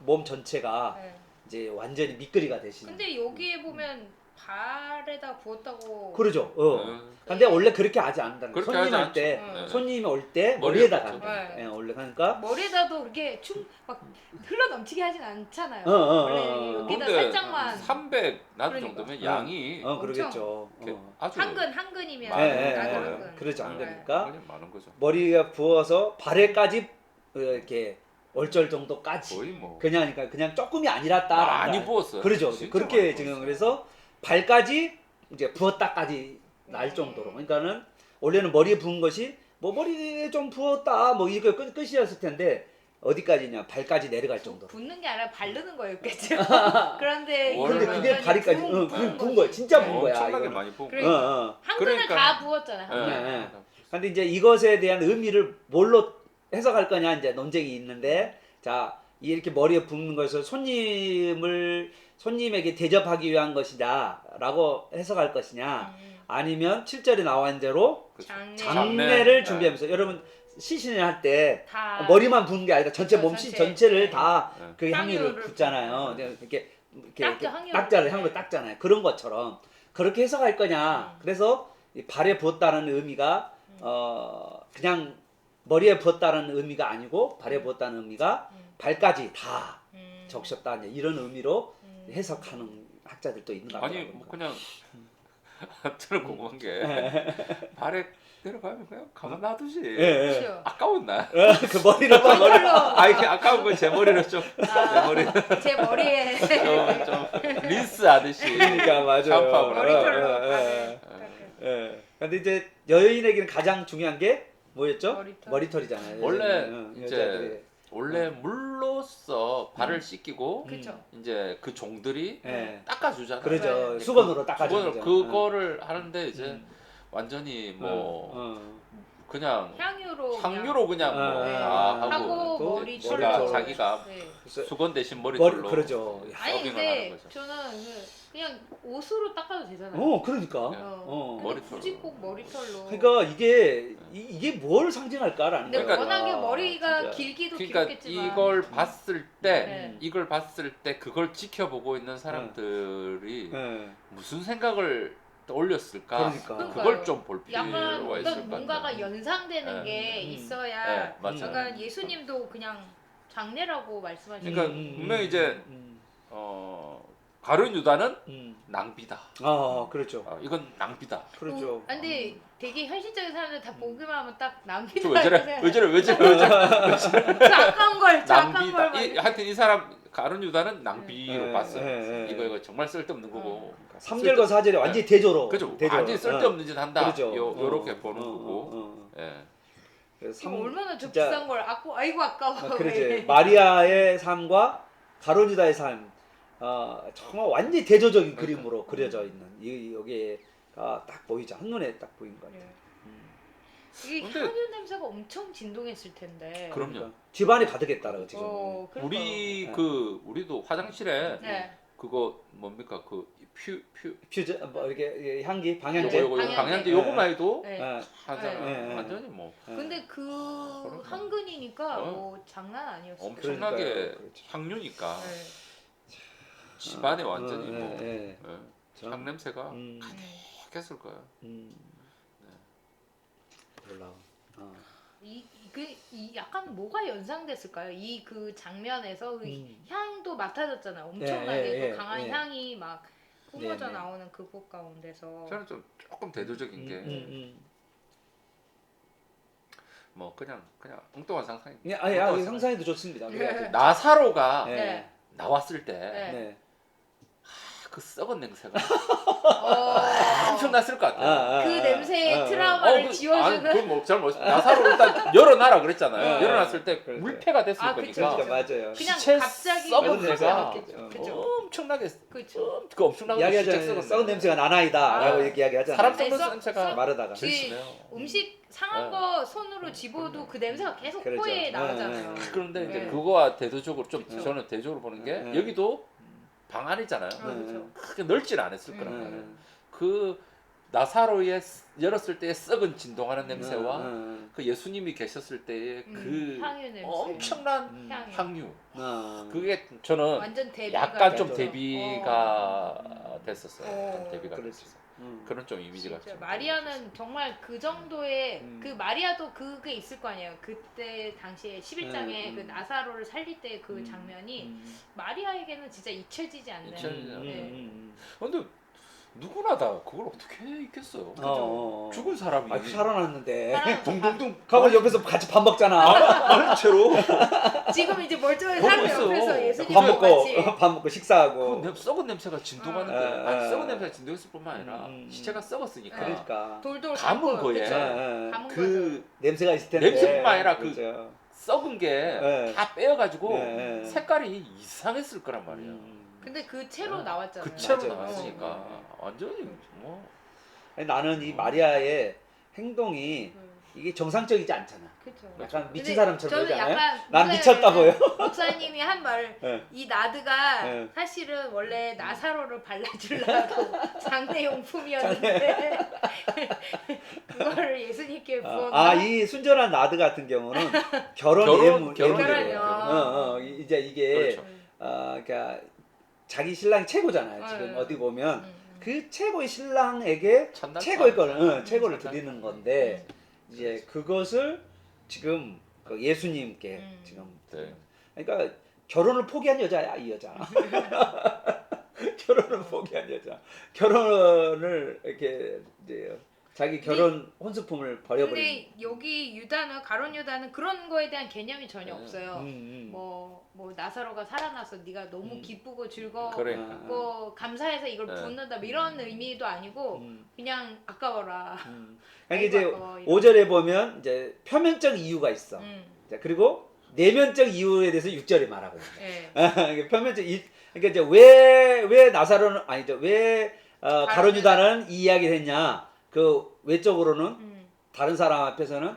몸 전체가 네. 이제 완전히 미끌이가 되시는. 근데 여기에 보면 발에다 부었다고. 그러죠. 음. 근데 원래 그렇게 하지 않는다는 거예요. 그렇게 손님 하지 할 때, 않죠. 네. 손님이 올 때 머리에 머리에다가 붙죠. 한다. 네. 예, 원래 그러니까 머리에다도 그렇게 막 흘러 넘치게 하진 않잖아요. 어. 원래 여기다 근데 살짝만 300 나도 그러니까. 정도면 양이 그러겠죠. 이렇게 아주 한근이면 많아요. 나도 네. 한근. 그렇죠. 안 네. 되니까 그냥 많은 거죠. 머리가 부어서 발에까지 이렇게 얼절 정도까지 거의 뭐 그냥 조금이 아니라 따라 많이 부었어요. 그렇죠. 진짜 그렇게 많이 지금 부었어요. 그래서 발까지 이제 부었다까지 날 정도로. 그러니까는 원래는 머리에 부은 것이 뭐 머리에 좀 부었다 뭐 이거 끝이었을 텐데 어디까지냐 발까지 내려갈 정도로. 붓는 게 아니라 바르는 거였겠죠. 그런데 원래 근데 그게 완전히 발이까지 부은 거야. 진짜 부은 거야. 엄청나게 이거는. 많이 부은 그러니까. 거예요. 한근을 그러니까- 다 부었잖아요. 예. 한근. 네. 근데 이제 이것에 대한 의미를 뭘로 해석할 거냐 이제 논쟁이 있는데 자 이렇게 머리에 붓는 것을 손님에게 대접하기 위한 것이다라고 해석할 것이냐 아니면 7절에 나와 있는 대로 장례. 장례를 네. 준비하면서 여러분 시신을 할 때 다 머리만 부는 게 아니라 전체 그렇죠, 몸씨 전체. 전체를 네. 다 네. 그 향유를 향유를 붓잖아요. 이렇게 닦죠, 향유를. 닦잖아요. 향으로 네. 닦잖아요. 그런 것처럼 그렇게 해석할 거냐. 그래서 이 발에 부었다는 의미가 그냥 머리에 부었다는 의미가 아니고 발에 부었다는 의미가 발까지 다 적셨다 이제 이런 의미로 해석하는 학자들도 있는 것 아니 같아요. 뭐 그냥 저는 궁금한 게 발에 내려가면 그냥 가만 놔두지. 예. 그렇죠. 아까웠나? 그 머리로만 머리털로 아 이렇게 아까운 건 제 머리로 좀 내 머리 제 머리에 좀 린스 하듯이. 그러니까 맞아요. 샴푸하고 머리털로 예, 발을 예. 근데 이제 여인에게는 가장 중요한 게 뭐였죠? 머리털. 머리털이잖아요. 원래 여자들은, 이제 여자들이. 원래 물로써 발을 씻기고 그렇죠. 이제 그 종들이 예. 닦아주잖아요. 그러죠. 네. 수건으로 닦아주는 수건으로 거죠. 그거를 하는데 이제 완전히 뭐 그냥 향유로 그냥 뭐 네. 다 하고 하고 머리털로 지가 자기가 네. 수건 대신 머리털로 그러죠. 아니 서빙을 근데 하는 거죠. 저는 그냥 옷으로 닦아도 되잖아요. 그러니까. 네. 근데 머리털로. 굳이 꼭 머리털로. 그러니까 이게 뭘 상징할까라는 근데 거야. 워낙에 머리가 진짜. 길기도 그러니까 길었겠지만 이걸 봤을 때 네. 이걸 봤을 때 그걸 지켜보고 있는 사람들이 예. 무슨 생각을 떠올렸을까? 그러니까. 그걸 좀 볼 필요가 약간 있을 어떤 것 뭔가가 같아요. 연상되는 네. 게 음. 있어야 네, 맞아요. 약간 예수님도 그냥 장례라고 말씀하시는 그러니까 분명히 이제 가룟 유다는 낭비다. 그렇죠. 이건 낭비다. 그렇죠. 근데 되게 현실적인 사람들 다 보기만 하면 딱 낭비다. 왜 저래? 왜 저래? 왜 저래? 왜 저래? 그 아까운 걸, 저 아까운 낭비다. 걸. 하여튼 이 사람 가룟 유다는 낭비로 네, 봤어요. 네, 네. 이거 정말 쓸데없는 거고. 3절과 4절에 완전히 대조로. 그죠? 대조로. 완전히 쓸데없는 짓 한다. 그렇죠. 요렇게 보는 거고. 예. 그래서 지금 얼마나 저 진짜- 비싼 걸 아이고 아까워. 그렇지. 마리아의 삶과 가론유다의 삶, 정말 완전히 대조적인 그림으로 그려져 있는 여기가 딱 보이죠. 한눈에 딱 보이는 거 같아요. 이게 근데- 향유 냄새가 엄청 진동했을 텐데. 그럼요. 집안이 가득했다라고 지금. 그러니까. 우리 네. 우리도 화장실에 네. 그거 뭡니까 그 퓨즈 뭐 이렇게 향기 방향제. 요거 방향제 네. 요거만 해도 네. 하잖아. 네. 완전히 뭐 근데 그 그러니까. 한근이니까 어. 뭐 장난 아니었어. 엄청나게 그러니까요. 그렇죠. 향유니까 네. 집안에 완전히 네, 뭐 네. 향 냄새가 음, 했을 거야. 몰라. 이 약간 뭐가 연상됐을까요? 이 그 장면에서 그 향도 맡아졌잖아요. 엄청나게 예, 예, 그 강한 예. 향이 막 뿜어져 네, 네. 나오는 그곳 가운데서. 저는 좀 조금 대조적인 게 뭐 그냥 엉뚱한 상상이. 아니 상상해도 좋습니다. 네. 나사로가 네. 나왔을 때 네. 네. 그 썩은 냄새가 어, 엄청났을 것 같아요. 그 냄새의 트라우마를 지워주는. 그건 뭐잘 모르겠어요. 나사로 일단 열어놔라 그랬잖아요. 네. 열어놨을 때 그렇죠. 물패가 됐을 아, 거니까. 그쵸. 맞아요. 그냥 시체 갑자기 썩은 확 냄새가 느껴져. 그죠. 엄청나게 그죠. 그 엄청나게 이야기하잖아요. 썩은 냄새가 나나이다라고 아. 이야기하잖아요. 사람 네, 썩는 냄새가 마르다가. 지- 심해요. 음식 상한 거 손으로 집어도 그 냄새가 계속 그렇죠. 코에 나오잖아요. 그런데 이제 네. 그거와 대조적으로 좀 그쵸. 저는 대조적으로 보는 게 네. 여기도 방 안이잖아요. 그렇죠. 크게 넓진 않았을 거란 음. 말이에요. 그 나사로의 열었을 때의 썩은 진동하는 냄새와 그 예수님이 계셨을 때의 그 향유 냄새. 엄청난 향이. 향유. 어. 그게 저는 완전 대비가 약간 좀 되죠. 대비가 됐었어요. 어. 좀 대비가 그렇지. 됐었어요. 그런 좀 이미지가 진짜 좀 마리아는 정말 그 정도의 그 음. 마리아도 그게 있을 거 아니에요. 그때 당시에 11장에 그 나사로를 살릴 때 그 장면이 마리아에게는 진짜 잊혀지지 않는. 잊혀지지 않는. 네. 근데 누구나 다 그걸 어떻게 있겠어요? 죽은 사람이 아, 살아났는데. 사람- 둥둥둥 가면 옆에서 같이 밥 먹잖아. 채로 지금 이제 멀쩡한 보고 사람 있어. 옆에서 예수님 밥 먹고 같이. 밥 먹고 식사하고. 그 썩은 냄새가 진동하는데 아니 썩은 냄새가 진동했을 뿐만 아니라 시체가 썩었으니까 그러니까. 돌돌 감은 감고, 거예요. 그쵸? 예, 예. 감은 그 냄새가 있을 텐데. 냄새뿐만 아니라 그 그렇죠. 썩은 게 네. 다 빼어가지고 네. 색깔이 이상했을 거란 말이에요. 근데 그 채로 나왔잖아요. 그 채로 맞아요. 나왔으니까 완전히 뭐 아니, 나는 이 마리아의 행동이 이게 정상적이지 않잖아. 그렇죠. 약간 미친 근데 사람처럼 저는 보이지 않아요? 약간 난 미쳤다 보여. 목사님이 한 말, 네. 이 나드가 네. 사실은 원래 나사로를 발라주려고 장례용품이었는데 그거를 예수님께 부었나? 이 순전한 나드 같은 경우는 결혼 결혼이에요. 결혼이요. 이제 이게 그렇죠. 그러니까 자기 신랑이 최고잖아요. 지금 네. 어디 보면 그 최고의 신랑에게 첫날 최고의 밤. 거는 최고를 첫날 드리는 건데 이제 그것을 지금 그 예수님께 음. 지금 네. 그러니까 결혼을 포기한 여자야 이 여자. 결혼을 포기한 여자. 결혼을 이렇게 이제 자기 결혼 혼수품을 버려버린. 근데 여기 유다는 가론 유다는 그런 거에 대한 개념이 전혀 없어요. 뭐 나사로가 살아나서 네가 너무 기쁘고 즐거워 그러니까. 고 감사해서 이걸 네. 붓는다 뭐 이런 의미도 아니고 그냥 아까워라. 그러니까 이제 아이고, 아까워, 5절에 보면 이제 표면적 이유가 있어. 자, 그리고 내면적 이유에 대해서 6절에 말하고 있네. 예. 표면적 그러니까 이제 왜 나사로는 아니죠. 왜 가론 유다는 이 이야기를 했냐? 그 외적으로는 다른 사람 앞에서는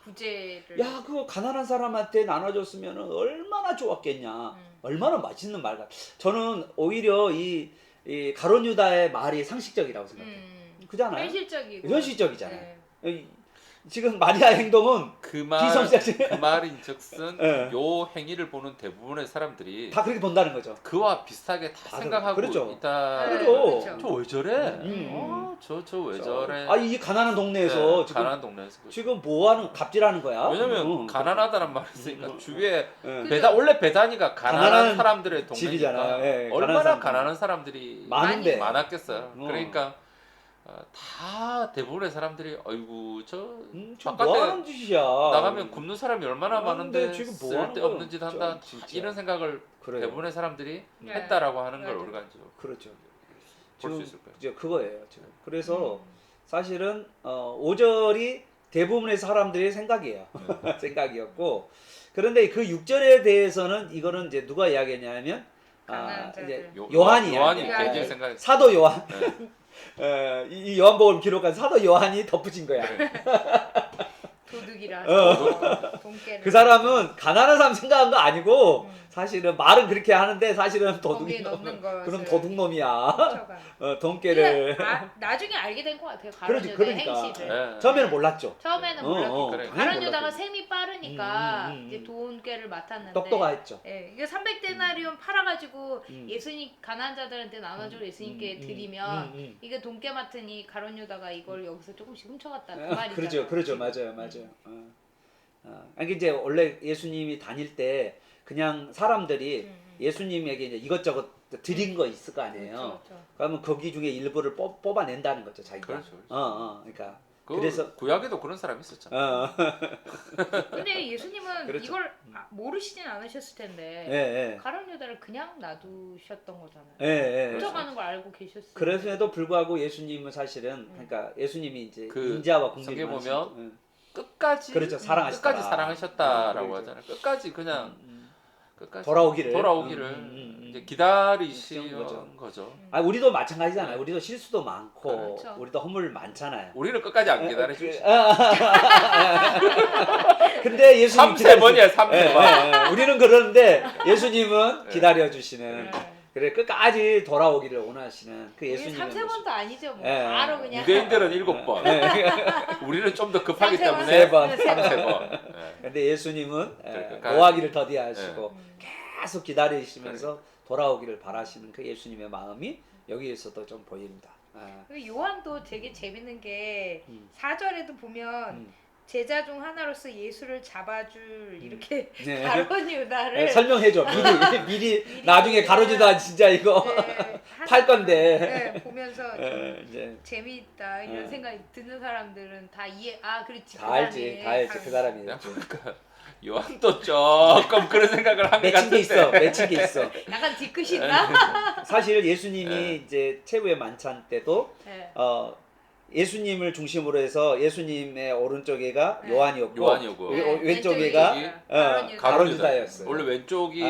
구제를. 야 그거 가난한 사람한테 나눠줬으면 얼마나 좋았겠냐. 얼마나 맛있는 말 같아. 저는 오히려 이 가론 유다의 말이 상식적이라고 생각해요. 그잖아요. 현실적이고. 현실적이잖아요. 네. 지금 마리아의 행동은 그 말인즉슨 네. 요 행위를 보는 대부분의 사람들이 다 그렇게 본다는 거죠. 그와 비슷하게 다 다들 생각하고 그렇죠. 있다. 네, 그렇죠. 저 왜 저래? 저 왜 저래? 이 가난한 동네에서 네, 지금 가난한 동네에서 지금 뭐하는 갑질하는 거야? 왜냐면 가난하다는 말이 있으니까 주위에 예. 원래 베다니가 가난한 가난한 사람들의 집이잖아요. 동네니까 예, 얼마나 가난한 가난한 사람들이 많은데. 많았겠어요. 그러니까 다 대부분의 사람들이 아이고 저 저 바깥에 뭐하는 짓이야? 나가면 굶는 사람이 얼마나 많은데 많은데 지금 뭐 하는 쓸데없는 거야? 짓 한다. 진짜. 이런 생각을 그래요. 대부분의 사람들이 네. 했다라고 하는 걸 맞아요. 우리가 이제 그렇죠. 볼 수 지금 있을 거예요. 이제 그거예요. 지금 그래서 사실은 5절이 대부분의 사람들의 생각이에요. 생각이었고 그런데 그 6절에 대해서는 이거는 이제 누가 이야기했냐면 가난한 이제 자들. 요한이 요한이 요한이. 개인적인 생각이 사도 요한 네. 이 요한복음 기록한 사도 요한이 덧붙인 거야. 도둑이라. 어. 돈깨를. 그 사람은 가난한 사람 생각한 거 아니고 사실은 말은 그렇게 하는데 사실은 거기에 도둑이 넣는 거 그런 도둑놈이야. 훔쳐가. 돈깨를. 나중에 알게 된 것 같아요. 그러지, 가룟 유다의 그러니까. 행실을. 네. 처음에는 몰랐죠. 처음에는 어, 몰랐고 그래. 가룟 유다가 몰랐죠. 셈이 빠르니까 음. 이제 돈깨를 맡았는데 똑똑했죠. 예, 이게 300데나리온 팔아가지고 음. 예수님 가난한 자들한테 나눠주고 예수님께 드리면 이게 돈깨 맡으니 가룟 유다가 이걸 여기서 조금씩 훔쳐갔다 그 말이잖아요. 그러죠, 지금. 맞아요. 아니 이제 원래 예수님이 다닐 때 그냥 사람들이 예수님에게 이제 이것저것 드린 거 있을 거 아니에요. 그렇죠. 그러면 거기 중에 일부를 뽑아낸다는 거죠, 자기가. 그렇죠. 그러니까 그래서 구약에도 그런 사람이 있었잖아. 근데 예수님은 그렇죠. 이걸 모르시진 않으셨을 텐데 예. 가룟 유다를 그냥 놔두셨던 거잖아요. 예. 훔쳐가는 걸 알고 계셨어요. 그래서에도 불구하고 예수님은 사실은 그러니까 예수님이 이제 그 인자와 공경이 성경 많으신 보면 분. 끝까지 그렇죠, 사랑하시더라. 끝까지 사랑하셨다라고 그렇죠. 하잖아요. 끝까지 그냥 끝까지 돌아오기를 이제 그런 기다리시는 거죠. 우리도 마찬가지잖아요. 우리도 실수도 많고 그렇죠. 우리도 허물 많잖아요. 우리는 끝까지 안 기다려 주시죠. 근데 예수님 3세번이야 3세번. 우리는 그러는데 예수님은 기다려 주시는. 네. 그래 끝까지 돌아오기를 원하시는 그 우리 예수님의 3세번도 아니죠. 뭐 예. 바로 그냥 유대인들은 7번. 우리는 좀 더 급하기 3세번. 때문에 세 번. 3세번. 근데 예수님은 그러니까 노하기를 더디하시고 음. 계속 기다리시면서 돌아오기를 바라시는 그 예수님의 마음이 여기에서도 좀 보입니다. 그 요한도 되게 재밌는 게 음. 4절에도 보면 제자 중 하나로서 예수를 잡아줄 이렇게 네. 가룟 유다를 네, 설명해줘. 미리 나중에 가로주다 진짜 이거 팔 건데. 네, 보면서 좀 이제 재미있다 이런 생각이 드는 사람들은 다 그렇지 다 알지 그 사람이. 내가 보니까 요한도 조금 그런 생각을 한 것 같은데. 맺힌 게 있어. 약간 뒤끝이 있나? 사실 예수님이 이제 최후의 만찬 때도 네. 예수님을 중심으로 해서 예수님의 오른쪽에가 네. 요한이었고 요한이었고. 왼쪽에가 가룟 가룟 유다였어요. 원래 왼쪽이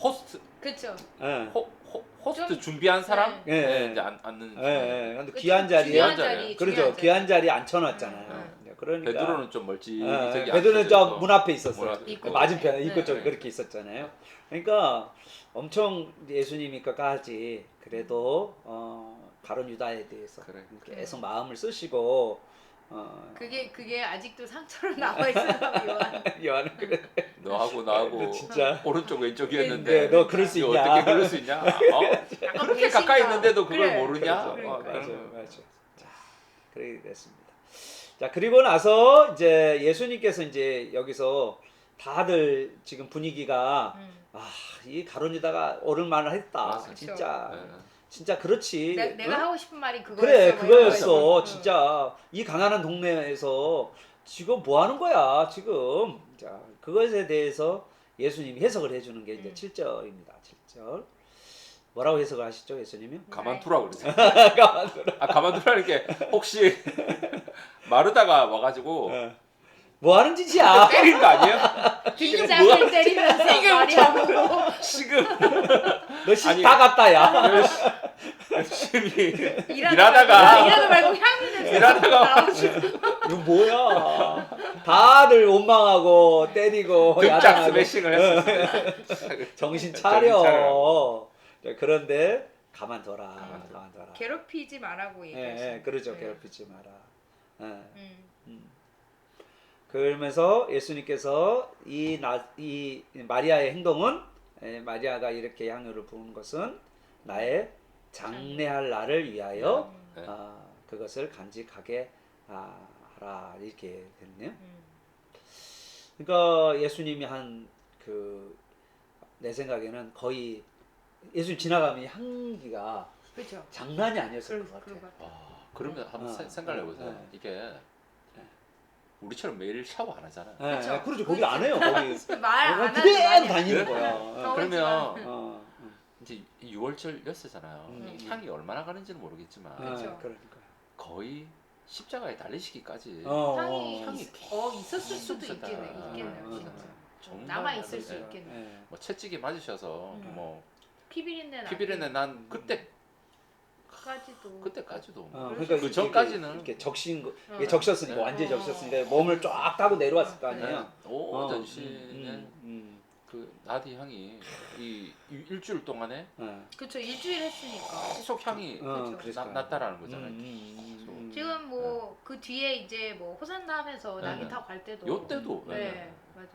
호스트 그렇죠. 호스트 좀- 준비한 사람 네. 네. 이제 앉는. 근데 그쵸, 귀한 자리에 중요한 자리에. 그렇죠. 귀한 자리에 앉혀놨잖아요. 그러니까 베드로는 좀 멀찍이. 베드로는 저 문 앞에 있었어요. 문 앞에 있고. 맞은편에 입구 네. 쪽에 그렇게 있었잖아요. 그러니까 엄청 예수님이 끝까지 그래도 가룟 유다에 대해서 그래. 계속 마음을 쓰시고 그게 아직도 상처로 남아 있어요. 요한. 요한은 그래. 너하고 나하고 진짜. 오른쪽 왼쪽이었는데. 네, 너 그럴 수 이거 있냐? 어떻게 그럴 수 있냐? 약간 그렇게 배신감. 가까이 있는데도 그걸 그래. 모르냐? 그렇죠. 맞아. 자, 그렇게 됐습니다. 자, 그리고 나서 이제 예수님께서 이제 여기서 다들 지금 분위기가 이 가룟유다가 옳은 말을 했다. 맞아. 진짜 네. 진짜 그렇지. 내가 응? 하고 싶은 말이 그거였어. 그래 뭐 그거였어. 이런 거. 진짜 이 가난한 동네에서 지금 뭐 하는 거야 지금. 자, 그것에 대해서 예수님이 해석을 해주는 게 이제 7절입니다. 7절. 뭐라고 해석을 하시죠, 예수님이? 가만두라 그러세요. 가만두라. 가만두라는 게 혹시 마르다가 와가지고 뭐 하는 짓이야? 때린 거 아니에요? 등짝을 때리면서 이게 말이라고. 지금 너 씨 아니, 다 갔다 야. 열심히 일하다가 말고 향이 냄새 일하다가 나오지. 이거 뭐야? 다들 원망하고 때리고 등짝 야단하고. 스매싱을 했었어요. 정신 정신 차려. 자, 그런데 가만둬라. 가만둬라. 괴롭히지 말라고 얘기했어요. 그러죠. 괴롭히지 마라. 음. 그러면서 예수님께서 이 마리아의 행동은 마리아가 이렇게 향유를 부은 것은 나의 장례할 날을 위하여 네. 그것을 간직하게 하라 이렇게 됐네요. 그러니까 예수님이 한 내 생각에는 거의 예수님 지나가면 향기가 그렇죠. 장난이 아니었을 것 같아요. 그러면 한번 생각해 보세요. 이게 우리처럼 매일 샤워 안 하잖아요. 네, 그렇죠. 거기 안 해요. 거기 말안 하는 그대로 거 다니는 그래? 거야. 그러면 이제 6월절 였잖아요. 향이 얼마나 가는지는 모르겠지만 그러니까. 거의 십자가에 달리시기까지 향이 향이 있었을 수도 있었다. 있겠네요. 진짜. 정말 남아 있을 수 네. 있겠네. 뭐 채찍이 맞으셔서 뭐 피비린내 난 까지도. 그때까지도 그러니까 그 전까지는 이렇게 적신 거, 이게 적셨으니까 완전히 적셨으니까 몸을 쫙 따고 내려왔을 거 아니에요. 오전 시에 그 나드 향이 이 일주일 동안에 그렇죠. 일주일 했으니까. 계속 향이 그렇죠. 났다라는 거잖아요. 지금 뭐 그 뒤에 이제 뭐 호산나 하면서 낙이 타고 갈 때도. 요 때도. 네, 맞아요.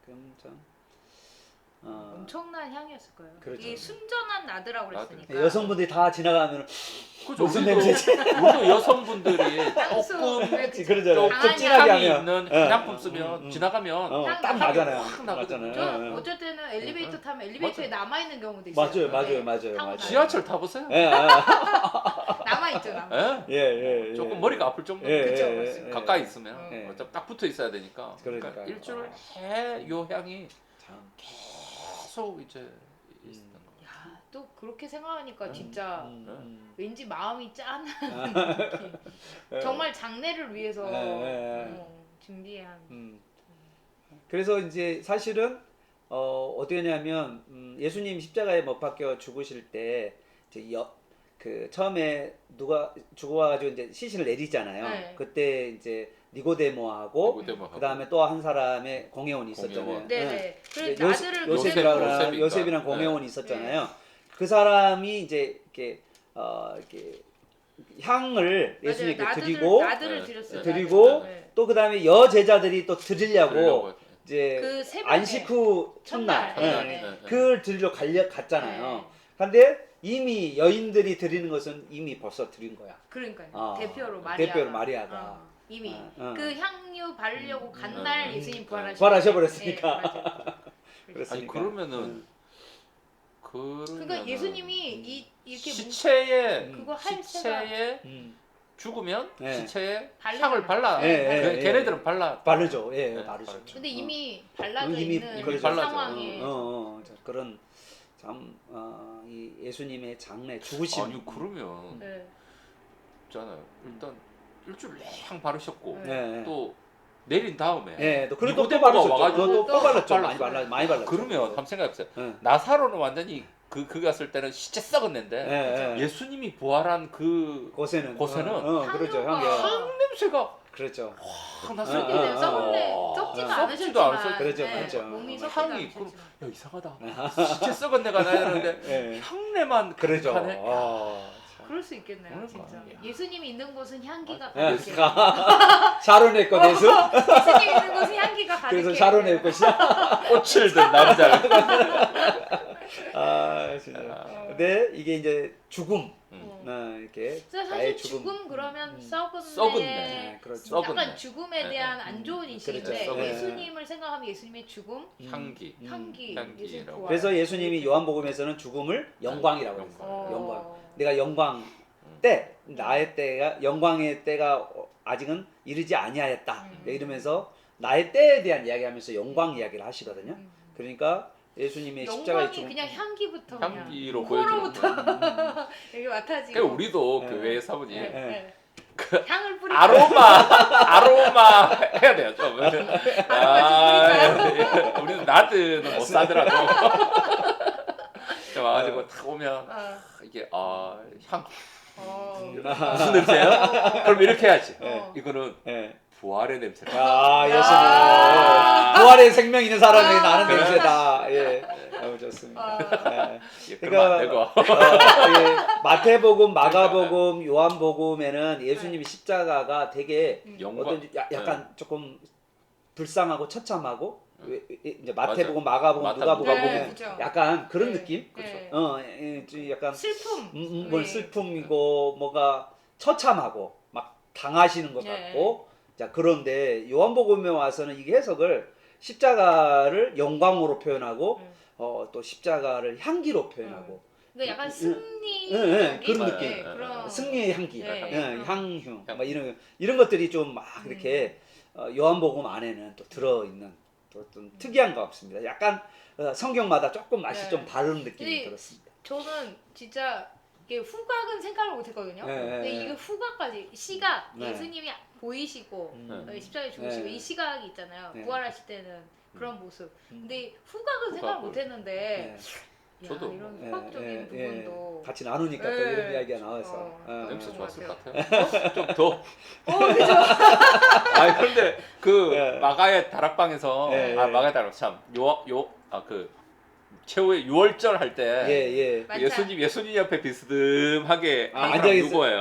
그럼 참 엄청난 향이었을 거예요. 그렇죠. 이게 순전한 나드라고 그랬으니까. 여성분들이 다 지나가면 그죠. 무슨 우리도, 냄새지? 우리도 여성분들이 향수. 조금 그러잖아요. 강한 좀 진하게 향이 하면 있는 화장품 쓰면 지나가면 딱 향이 나잖아요. 확 나거든요. 저 어쩔 때는 엘리베이터 타면 엘리베이터에 남아 있는 경우도 있어요. 맞아요. 지하철 타보세요. 남아 있죠, 예? 조금 머리가 아플 정도. 그쵸. 가까이 있으면 예. 어차피 딱 붙어 있어야 되니까. 그러니까 그러니까요. 일주일 해요 향이 참. 계속 이제 있었던 거. 야, 또 그렇게 생각하니까 진짜 왠지 마음이 짠한 아. 느낌. 정말 장례를 위해서 준비한. 그래서 이제 사실은 어떻게 하냐면 예수님 십자가에 못 박혀 죽으실 때 이제 그 처음에 누가 죽어가지고 이제 시신을 내리잖아요. 네. 그때 이제 니고데모하고 그다음에 또 한 사람의 공회원이 있었잖아요. 네네. 이제 그래서 나들을 요셉이랑 공회원이 있었잖아요. 그 사람이 이제 이렇게 이렇게 향을 예수님께 드리고 나들을 드렸어요. 드리고 네. 또 그다음에 여제자들이 또 드리려고 이제 그 새벽에 안식 후 첫날 그걸 드리러 갔잖아요. 근데 이미 여인들이 드리는 것은 이미 벌써 드린 거야. 그러니까요. 대표로 마리아가 이미 그 향유 바르려고 간 날 예수님 부활하셔버렸으니까. 아니 그러면은 그러니까 예수님이 이렇게 시체에 그거 할 시체에 죽으면 네. 시체에 바르잖아요. 향을 발라. 네. 걔네들은 바르죠. 네. 바르죠. 근데 이미 발라져 이미 있는 그렇죠. 상황에 그런 참 이 예수님의 장례 죽으심. 아니 그러면 있잖아요. 일단 일주일 향 바르셨고 또 내린 다음에 또 그리고 또 니고데모가 와가지고 또 발랐죠. 발랐어요. 많이 발랐죠. 그러면 한번 생각해보세요. 나사로는 완전히 그 갔을 때는 시체 썩었는데 예수님이 부활한 그 곳에는 그렇죠. 향 냄새가 그렇죠. 확 났어요. 썩지도 썩지도 않으셨지만 그렇죠. 몸이 향이 썩지도 있고 않으셨지만 야 이상하다. 시체 썩은 내가 나야 되는데 향내만 그러죠. 가득하네. 그럴 수 있겠네요. 그러니까. 진짜. 예수님이 있는 곳은 향기가 예. 가득해. 샤론의 것 예수. 예수님이 있는 곳은 향기가 가득해. 그래서 샤론의 것이야. 꽃을 든 남자. 진짜. 근데 이게 이제 죽음. 이렇게 사실 죽음 그러면 썩은내. 그렇죠. 약간 죽음에 대한 안 좋은 인식인데 그렇죠. 예수님을 생각하면 예수님의 죽음, 향기. 예수님 부활. 그래서 예수님이 요한복음에서는 죽음을 영광이라고 했어요. 영광. 내가 영광 때 나의 때가 영광의 때가 아직은 이르지 아니하였다. 이러면서 나의 때에 대한 이야기하면서 영광 이야기를 하시거든요. 그러니까 예수님의 십자가의 영광이 그냥 향기부터 향기로 코로부터 여기 맡아지고. 그러니까 우리도 교회 사모님 그 향을 뿌리고 아로마 해야 돼요 좀. 아로마 우리는 나드는 못 사더라도 와가지고 딱 오면 이게 향 무슨 냄새예요? 그럼 이렇게 해야지. 이거는 부활의 냄새다. 예수님. 부활의 생명 있는 사람이 나는 냄새다. 너무 좋습니다. 그러니까 마태복음, 마가복음, 요한복음에는 예수님이 십자가가 되게 어떤 약간 조금 불쌍하고 처참하고 이제 마태복음, 마가복음, 누가복음 보면 약간 그런 느낌? 약간 슬픔. 슬픔이고 뭐가 처참하고 막 당하시는 것 같고. 자, 그런데 요한복음에 와서는 이 해석을 십자가를 영광으로 표현하고 또 십자가를 향기로 표현하고 그러니까 약간 승리 그런 느낌. 그런 승리의 향기, 향휴 막 이런 것들이 좀 막 이렇게 요한복음 안에는 또 들어 있는 또 어떤 특이한 것 같습니다. 약간 성경마다 조금 맛이 좀 다른 느낌이 들었습니다. 저는 진짜 이게 후각은 생각을 못했거든요. 근데 이거 후각까지 시각 예수님이 보이시고 십자가에 죽으시고 이 시각이 있잖아요. 부활하실 때는 그런 모습. 근데 후각은 생각 못했는데 야, 저도 이런 예, 수학적인 예, 부분도 같이 나누니까 또 예. 이런 이야기가 나와서 냄새 그런 좋았을 것 것 같아요. 좀 더. 그죠. 아니 근데 그 예. 마가의 다락방에서 예, 예. 마가의 다락 참요그 최후의 유월절 할 때 예. 맞아. 예수님 옆에 비스듬하게 아, 한 앉아 사람 있어. 누구예요?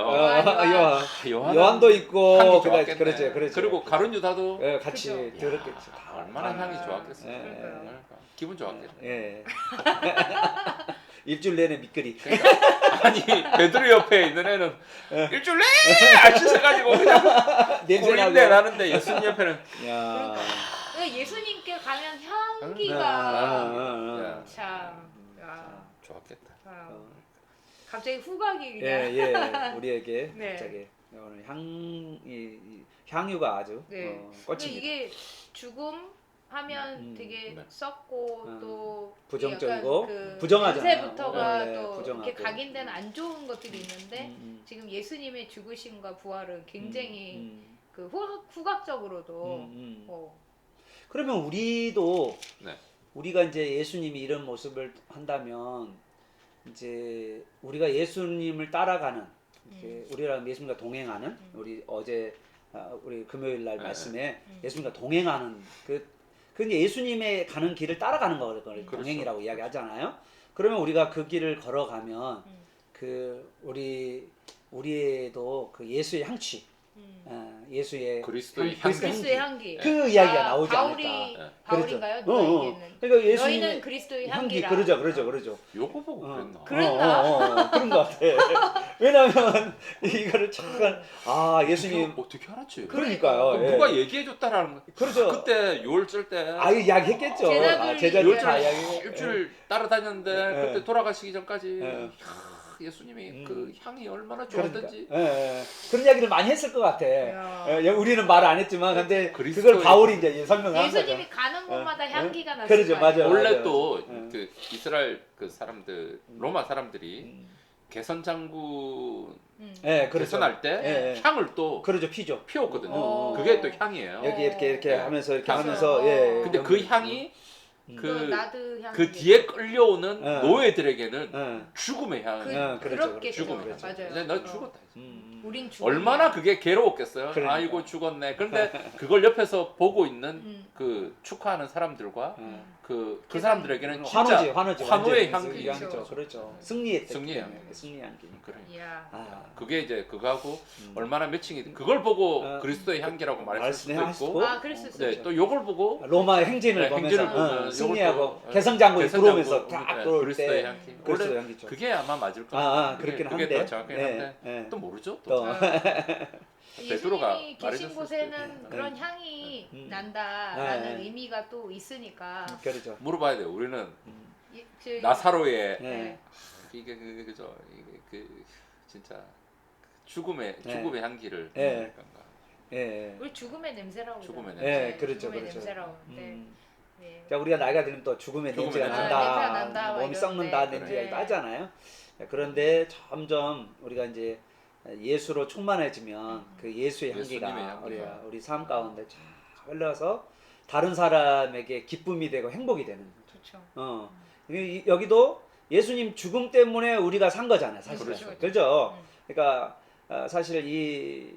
요한. 요한도 있고 향기 그렇지, 좋았겠네. 그렇지. 그리고 가룟 유다도 예, 같이 그죠. 들었겠지. 야, 얼마나 향이 아, 좋았겠어요. 예. 그러니까요. 기분 좋았겠네. 예. 일주일 내내 미끄리. 아니 베드로 옆에 있는 애는 일주일 내내 알치해가지고 그냥 냄새 꼴린내 나고. 나는데 예수님 옆에는 야. 그러니까 예수님께 가면 아, 향기가 야, 참. 야. 좋았겠다. 아, 갑자기 후각이 그냥. 예. 우리에게 네. 갑자기 오늘 향유가 아주 네. 근데 꽂힙니다. 이게 죽음 하면 되게 네. 썩고 또 부정적이고 약간 그 부정하잖아요. 냄새부터가 네, 또 부정하고. 이렇게 각인된 안 좋은 것들이 있는데 음. 지금 예수님의 죽으심과 부활은 굉장히 음. 그 후각적으로도 음. 어, 그러면 우리도 네. 우리가 이제 예수님이 이런 모습을 한다면 이제 우리가 예수님을 따라가는 이렇게 우리랑 예수님과 동행하는 우리 어제 우리 금요일 날 네. 말씀에 예수님과 동행하는 그 예수님의 가는 길을 따라가는 거를 동행이라고 이야기하잖아요. 그러면 우리가 그 길을 걸어가면 그 우리에도 그 예수의 향취, 예수의 그리스도의 그리스도의 향기. 그 이야기가 나오지 바울이 않을까. 바울인가요? 그렇죠. 누가 얘기했는? 그러니까 예수님의 너희는 그리스도의 향기, 향기라. 그러죠. 요거 보고 그랬나? 그랬나? 그런 것 같아. 왜냐하면 이거를 잠깐 예수님 어떻게 알았지? 그러니까요. 예. 누가 얘기해줬다라는 거. 그렇죠. 그때 6월절 때 이야기했겠죠. 제자들이 다 이야기- 이야기. 일주일 따라다녔는데 예. 그때 돌아가시기 전까지 예. 예수님이 그 향이 얼마나 좋았던지. 그런 이야기를 많이 했을 것 같아. 우리는 말 안 했지만 근데 그걸 그리스도의- 바울이 이제 설명한 거죠. 예수님이 가는 곳마다 향기가 났을 그러죠, 거 아니에요. 맞아요. 원래 또 예. 그 이스라엘 그 사람들 로마 사람들이 개선 장군 그렇죠. 개선할 때 향을 또 그러죠, 피죠. 피웠거든요. 그게 또 향이에요. 여기 이렇게 예. 하면서 이렇게 맞아요. 하면서 근데 그 향이 그 나드 향기. 그 뒤에 끌려오는 예. 노예들에게는 죽음의 향이. 그렇겠죠. 죽음의 향. 맞아요. 이제 너 죽었다. 우린 죽음. 얼마나 그게 괴로웠겠어요. 그러니까. 아이고 죽었네. 그런데 그걸 옆에서 보고 있는 그 축하하는 사람들과 그 사람들에게는 진짜 환호지. 환호의 완전히 향기. 그 향기죠. 그렇죠. 승리의 승리의 향기. 향기. 승리의 향기. 그래. 이야. 그게 이제 그거하고 얼마나 매칭이 그걸 보고 그리스도의 향기라고 말했을 수도 말씀하시고. 있고 그랬을 수 네, 있죠. 또 요걸 보고 로마 행진을 네, 보면서 행진을 보면 승리하고 요것도, 개성장군이 개성장군, 들어오면서 딱 네, 들어올 그리스도의 때 향기. 그리스도의 원래 향기죠. 그게 아마 맞을 거예요. 그렇긴 그게 한데. 더 정확하긴 한데 또 모르죠. 또. 또 베드로가 예수님이 계신 말해줬을 곳에는 때. 그런 향이 난다라는 의미가 또 있으니까. 그렇죠. 물어봐야 돼요. 우리는 저희- 나사로의 네. 이게 그죠. 이게 그 진짜 죽음의 향기를 네. 그러니까. 예. 우리 죽음의 냄새라고. 죽음의 그러잖아요. 냄새. 그렇죠, 죽음의 그렇죠. 냄새라고. 네. 네. 자, 우리가 나이가 들면 또 죽음의 냄새가 냄새. 난다, 냄새가 몸이 난다, 썩는다 막 냄새가 이런데. 나잖아요. 그런데 점점 우리가 이제 예수로 충만해지면 그 예수의 예수님의 향기가 향기가. 우리 삶 가운데 쫙 흘러서 다른 사람에게 기쁨이 되고 행복이 되는 거죠. 좋죠. 여기도 예수님 죽음 때문에 우리가 산 거잖아요, 사실. 그렇죠. 그렇죠. 그러니까 사실 이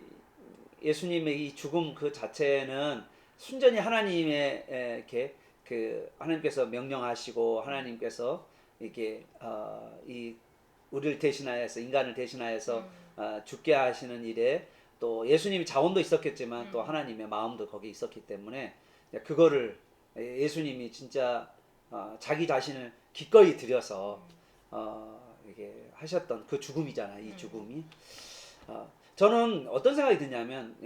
예수님의 이 죽음 그 자체는 순전히 하나님의 이렇게 그 하나님께서 명령하시고 하나님께서 이렇게 이 우리를 대신하여서 인간을 대신하여서 죽게 하시는 일에 또 예수님이 자원도 있었겠지만 또 하나님의 마음도 거기 있었기 때문에 그거를 예수님이 진짜 자기 자신을 기꺼이 들여서 이게 하셨던 그 죽음이잖아요. 이 죽음이. 저는 어떤 생각이 드냐면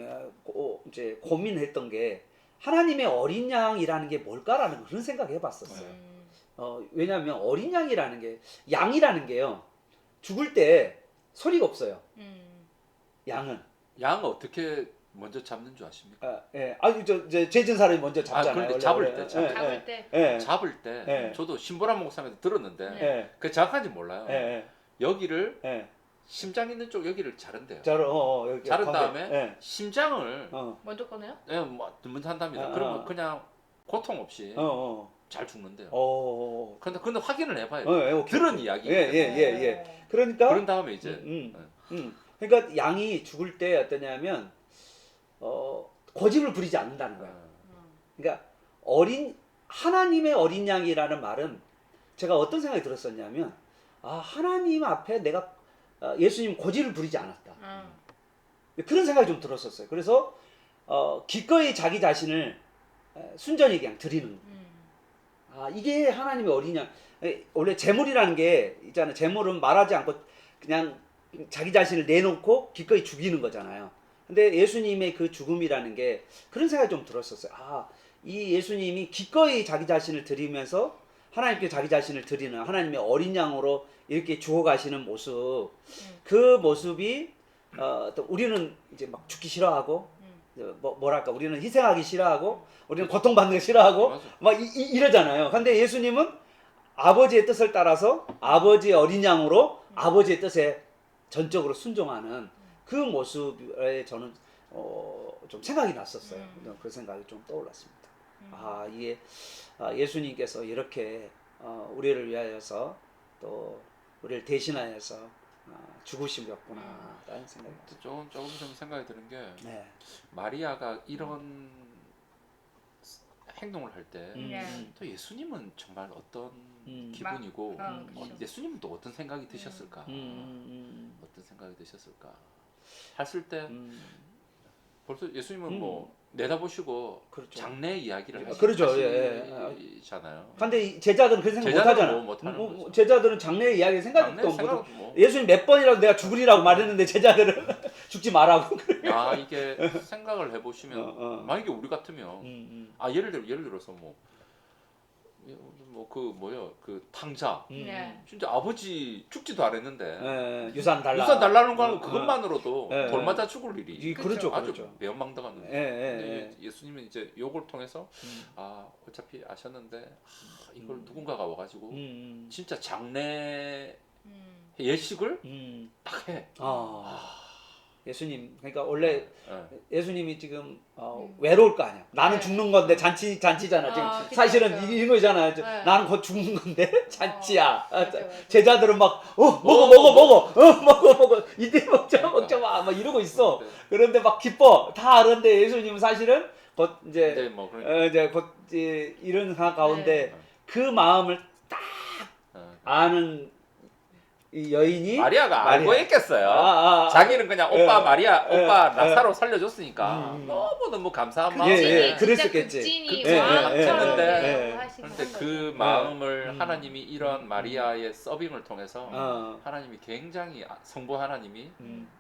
이제 고민했던 게 하나님의 어린 양이라는 게 뭘까라는 그런 생각을 해봤었어요. 왜냐하면 어린 양이라는 게 양이라는 게요 죽을 때 소리가 없어요. 양은 어떻게 먼저 잡는 줄 아십니까? 죄진 사람이 먼저 잡잖아요. 그런데 원래. 잡을 때 잡을 때. 잡을 때 예. 저도 신보라 목사님한테 들었는데 예. 그 정확한지 몰라요. 예. 여기를 예. 심장 있는 쪽 여기를 자른대요. 여기 자른 가운데. 다음에 심장을 먼저 꺼내요? 먼저 한답니다. 아, 그러면 아. 그냥 고통 없이 잘 죽는데요. 어. 근데 확인을 해봐요. 오케이. 들은 이야기. 예. 그러니까 그런 다음에 이제 그러니까 양이 죽을 때 어떠냐면 고집을 부리지 않는다는 거야. 그러니까 하나님의 어린 양이라는 말은 제가 어떤 생각이 들었었냐면 하나님 앞에 내가 예수님 고집을 부리지 않았다. 그런 생각이 좀 들었었어요. 그래서 기꺼이 자기 자신을 순전히 그냥 드리는 이게 하나님의 어린 양. 원래 재물이라는 게 있잖아요. 재물은 말하지 않고 그냥 자기 자신을 내놓고 기꺼이 죽이는 거잖아요. 근데 예수님의 그 죽음이라는 게 그런 생각이 좀 들었었어요. 이 예수님이 기꺼이 자기 자신을 드리면서 하나님께 자기 자신을 드리는 하나님의 어린 양으로 이렇게 죽어가시는 모습, 그 모습이 또 우리는 이제 막 죽기 싫어하고 뭐랄까 우리는 희생하기 싫어하고 우리는 고통받는 거 싫어하고 막 이러잖아요. 근데 예수님은 아버지의 뜻을 따라서 아버지의 어린 양으로 아버지의 뜻에 전적으로 순종하는 그 모습에 저는 좀 생각이 났었어요. 그 생각이 좀 떠올랐습니다. 이게 예수님께서 이렇게 우리를 위하여서 또 우리를 대신하여서 죽으시렸구나라는 생각이 조금 좀 생각이 드는 게 네. 마리아가 이런 행동을 할 때 또 네. 예수님은 정말 어떤 기분이고 그렇죠. 예수님은 또 어떤 생각이 드셨을까? 어떤 생각이 드셨을까? 했을 때 벌써 예수님은 뭐 내다보시고 그렇죠. 장래 이야기를 그렇죠. 하시잖아요. 근데 제자들은 그런 생각 못 하잖아. 못하는 거죠. 제자들은 장래 이야기 생각도 못 하고 뭐. 예수님 몇 번이라도 내가 죽으리라고 말했는데 제자들은 죽지 말라고. 이게 생각을 해보시면 만약에 우리 같으면 예를 들어서 그 탕자 진짜 아버지 죽지도 않았는데 유산 달라. 유산 달라는 거 그것만으로도 돌 맞아 죽을 일이 그렇죠. 아주 그렇죠. 매운망당한 예. 예수님은 이제 요걸 통해서 어차피 아셨는데 이걸 누군가가 와가지고 진짜 장래 예식을 딱 해. 예수님 그러니까 원래 예수님이 지금 외로울 거 아니야. 나는 죽는 건데 잔치잖아. 지금 그쵸, 사실은 그쵸. 이런 거잖아요. 네. 나는 곧 죽는 건데 잔치야. 맞아. 제자들은 막 먹어 이때 먹자 막 이러고 있어. 네. 그런데 막 기뻐 다 아는데 예수님은 사실은 곧 이제 네, 뭐 그러니까. 이제 곧 이런 상황 가운데 그 마음을 딱 아는 이 여인이 마리아가 알고 있겠어요. 자기는 그냥 오빠 나사로 살려줬으니까 너무 감사한 마음에 그랬었겠지. 그런데 그 마음을 하나님이 이런 마리아의 서빙을 통해서 하나님이 굉장히 성부 하나님이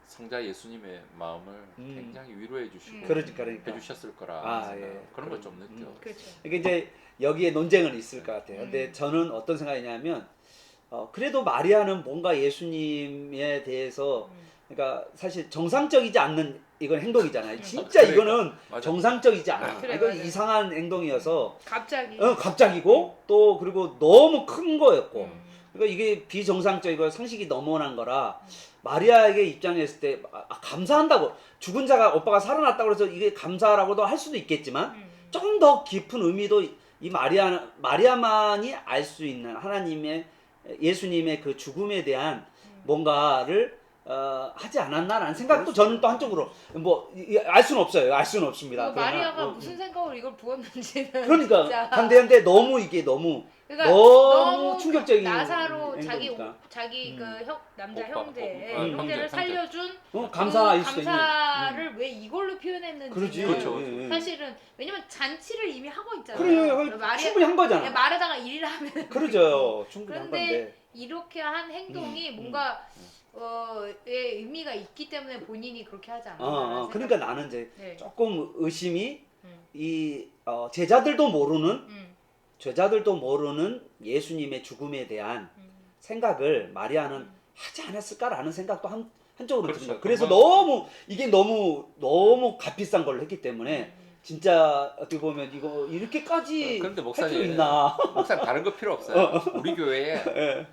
성자 예수님의 마음을 굉장히 위로해 주시고 그러니까. 해주셨을 거라 그런 걸 좀 느껴. 이게 이제 여기에 논쟁은 있을 것 같아요. 근데 저는 어떤 생각이냐면 그래도 마리아는 뭔가 예수님에 대해서 그러니까 사실 정상적이지 않는 이건 행동이잖아요. 진짜 이거는 정상적이지 않아. 이건 이상한 행동이어서 갑자기고 또 그리고 너무 큰 거였고 그러니까 이게 비정상적이고 상식이 넘어난 거라 마리아에게 입장했을 때 감사한다고 죽은 자가 오빠가 살아났다고 해서 이게 감사라고도 할 수도 있겠지만 좀 더 깊은 의미도 이 마리아만이 알 수 있는 하나님의 예수님의 그 죽음에 대한 뭔가를 하지 않았나라는 생각도 저는 또 한쪽으로 알 수는 없어요. 알 수는 없습니다. 마리아가 무슨 생각으로 이걸 부었는지는 그러니까 진짜. 근데 너무 이게 너무 충격적인 나사로 행동이니까. 자기 그 남자 오빠, 형제를 살려준 감사할 수도 있는. 감사를 왜 이걸로 표현했는지. 그렇죠. 사실은 왜냐면 잔치를 이미 하고 있잖아요. 그래 충분히 한 거잖아. 말하다가 일을 하면. 그러죠. 충분히 한 건데. 그런데 이렇게 한 행동이 뭔가 의미가 있기 때문에 본인이 그렇게 하지 않았나. 그러니까 나는 이제 조금 의심이 이 제자들도 모르는 예수님의 죽음에 대한 생각을 마리아는 하지 않았을까라는 생각도 한쪽으로 듭니다. 그래서 너무 값비싼 걸 했기 때문에 진짜 어떻게 보면 이거 이렇게까지 그런데 할 필요 있나? 목사님 다른 거 필요 없어요. 우리 교회에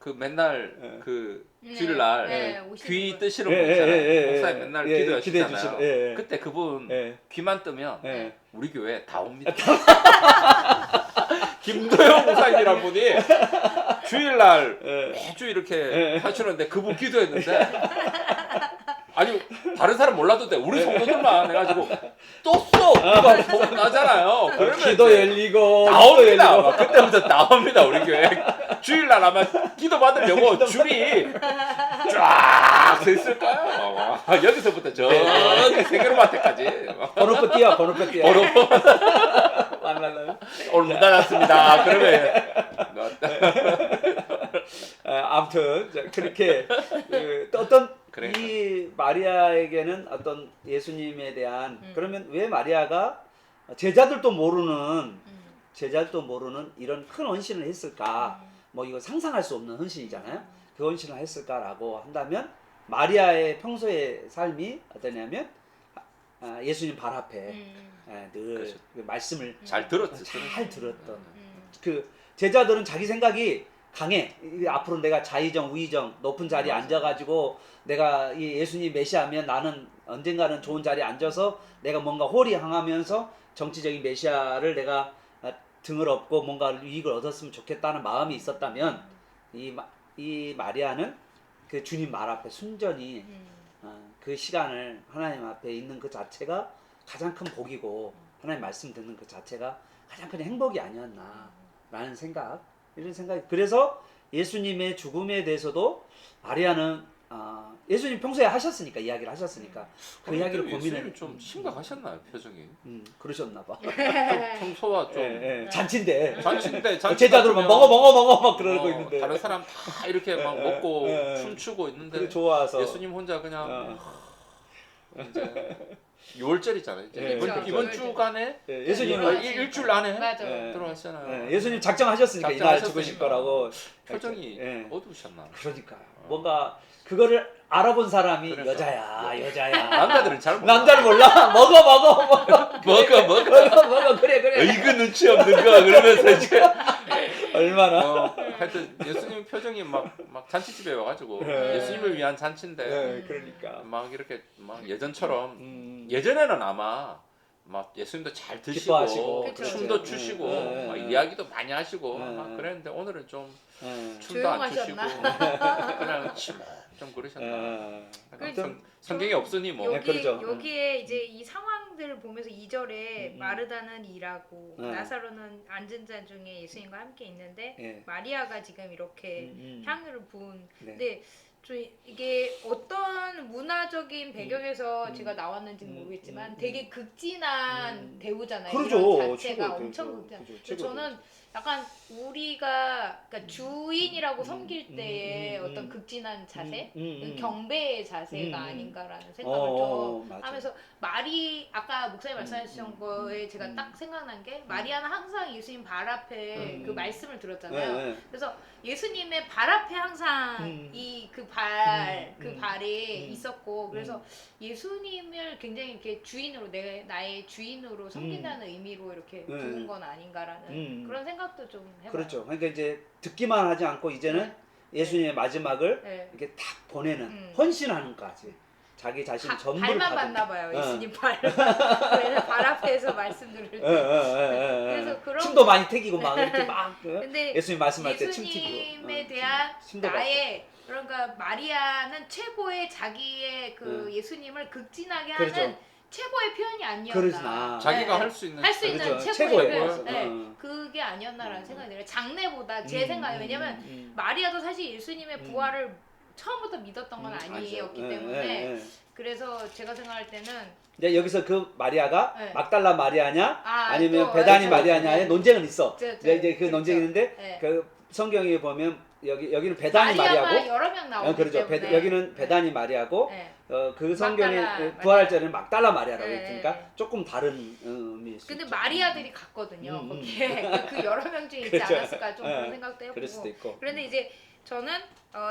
그 맨날 예. 그 네. 주일날 네, 오시는 귀 분. 뜨시는 분 있잖아요. 목사님 맨날 기도해 기도하시잖아요. 주시는, 예, 예. 그때 그분 예. 귀만 뜨면 예. 우리 교회 다 옵니다. 김도영 목사님이란 분이 주일날 예. 매주 이렇게 하시는데 그분 기도했는데 아니 다른 사람 몰라도 돼. 우리 성도들만 해가지고 떴어. 우리가 보고 나잖아요. 그러면 기도 이제 열리고 나옵니다. 막 그때부터 나옵니다. 우리 교회 주일날 아마 기도 받으려고 줄이 쫙 서 있을 거예요. 여기서부터 저기 세계로마트까지 번호표 띄워, 번호표 띄워. 만나려면. 오늘 문 닫았습니다. 그러면 아무튼 자, 그렇게 또 어떤 그러니까. 이 마리아에게는 어떤 예수님에 대한 그러면 왜 마리아가 제자들도 모르는 이런 큰 헌신을 했을까? 뭐 이거 상상할 수 없는 헌신이잖아요. 그 헌신을 했을까라고 한다면 마리아의 평소의 삶이 어떠냐면 예수님 발 앞에 늘 그렇죠. 그 말씀을 잘 들었지. 잘 들었던 그 제자들은 자기 생각이 강해. 앞으로 내가 좌의정 우의정 높은 자리에 앉아가지고 내가 이 예수님 메시아면 나는 언젠가는 좋은 자리에 앉아서 내가 뭔가 호리항하면서 정치적인 메시아를 내가 등을 업고 뭔가 이익을 얻었으면 좋겠다는 마음이 있었다면 이 마리아는 그 주님 말 앞에 순전히 그 시간을 하나님 앞에 있는 그 자체가 가장 큰 복이고 하나님 말씀 듣는 그 자체가 가장 큰 행복이 아니었나라는 생각 이런 생각이 그래서 예수님의 죽음에 대해서도 마리아는 예수님 평소에 하셨으니까 이야기를 하셨으니까 그 이야기를 고민을 좀 심각하셨나요 표정이? 그러셨나 봐. 평소와 좀 잔치인데 제자들 막 먹어 막 그러고 있는데 다른 사람 다 이렇게 막 먹고 춤추고 있는데 좋아서 예수님 혼자 그냥 이제 6월절이잖아요. 이제 그렇죠. 이번 주간에 예수님은 일주일 안에 맞아. 들어가시잖아요. 예수님 작정하셨으니까 이날 죽으실 거라고 표정이 어두우셨나? 그러니까 뭔가 그거를 알아본 사람이 그러니까. 여자야. 남자들은 잘 몰라. 남자를 몰라? 먹어. 그래. 이거 눈치 없는 거 그러면서 이제 얼마나 하여튼 예수님 표정이 막 잔치집에 와가지고 네. 예수님을 위한 잔치인데 그러니까 막 이렇게 막 예전처럼 예전에는 아마 막 예수님도 잘 드시고 기뻐하시고, 춤도 그렇죠. 추시고 네. 막 이야기도 많이 하시고 네. 막 그랬는데 오늘은 좀 네. 춤도 안 추시고 조용하셨나? 그냥 좀 그러셨나. 아무튼 성경이 없으니 뭐. 그러죠. 여기에 이제 이 상황들을 보면서 2절에 마르다는 일하고 나사로는 앉은 자 중에 예수님과 함께 있는데 마리아가 지금 이렇게 향유를 부은 근데 좀 이게 어떤 문화적인 배경에서 제가 나왔는지는 모르겠지만 되게 극진한 배우잖아요. 그러죠. 이런 자체가 최고죠. 엄청 극진한. 그죠. 저는 약간 우리가 그러니까 주인이라고 섬길 때의 어떤 극진한 자세, 경배의 자세가 아닌가라는 생각을 좀 맞아. 하면서 아까 목사님 말씀하신 거에 제가 딱 생각난 게 마리아는 항상 예수님 발 앞에 그 말씀을 들었잖아요. 그래서 예수님의 발 앞에 항상 이 그 발이 있었고 그래서 예수님을 굉장히 이렇게 주인으로 나의 주인으로 섬긴다는 의미로 이렇게 부은 건 아닌가라는 그런 생각도 좀 해봐요. 그렇죠. 그러니까 이제 듣기만 하지 않고 이제는 예수님의 마지막을 이렇게 딱 보내는 헌신하는까지 자기 자신 전부를 발만 받은 봤나 봐요. 예수님 발. 그래서 발 앞에서 말씀 들을 때. 그래서 그런 침도 많이 튀기고 막 이렇게 막 근데 예수님 말씀할 때 침 튀기고 예수님에 대한 나의 그러니까 마리아는 최고의 자기의 그 예수님을 극진하게 하는 그렇죠. 최고의 표현이 아니었나. 그러나 자기가 할 수 있는 그렇죠. 최고의 최고의 표현. 그게 아니었나라는 생각이 들어요. 장래보다 제 생각에 왜냐면 마리아도 사실 예수님의 부활을 처음부터 믿었던 건 아니었기 때문에 그래서 제가 생각할 때는 이제 여기서 그 마리아가 막달라 마리아냐 아니면 또, 베다니 마리아냐의 논쟁은 있어. 이제 그 논쟁이 있는데 그 성경에 보면 여기는 베다니 마리아고 여러 명 나오기 그렇죠. 때문에 여기는 베다니 마리아고 그 성경에 부활할 때는 막달라 마리아라고 했으니까 조금 다른 의미일 수 근데 있죠. 마리아들이 갔거든요. 거기에 그 여러 명 중에 있지 그렇죠. 않았을까 좀 그런 생각도 해보고. 그럴 수도 있고. 그런데 이제 저는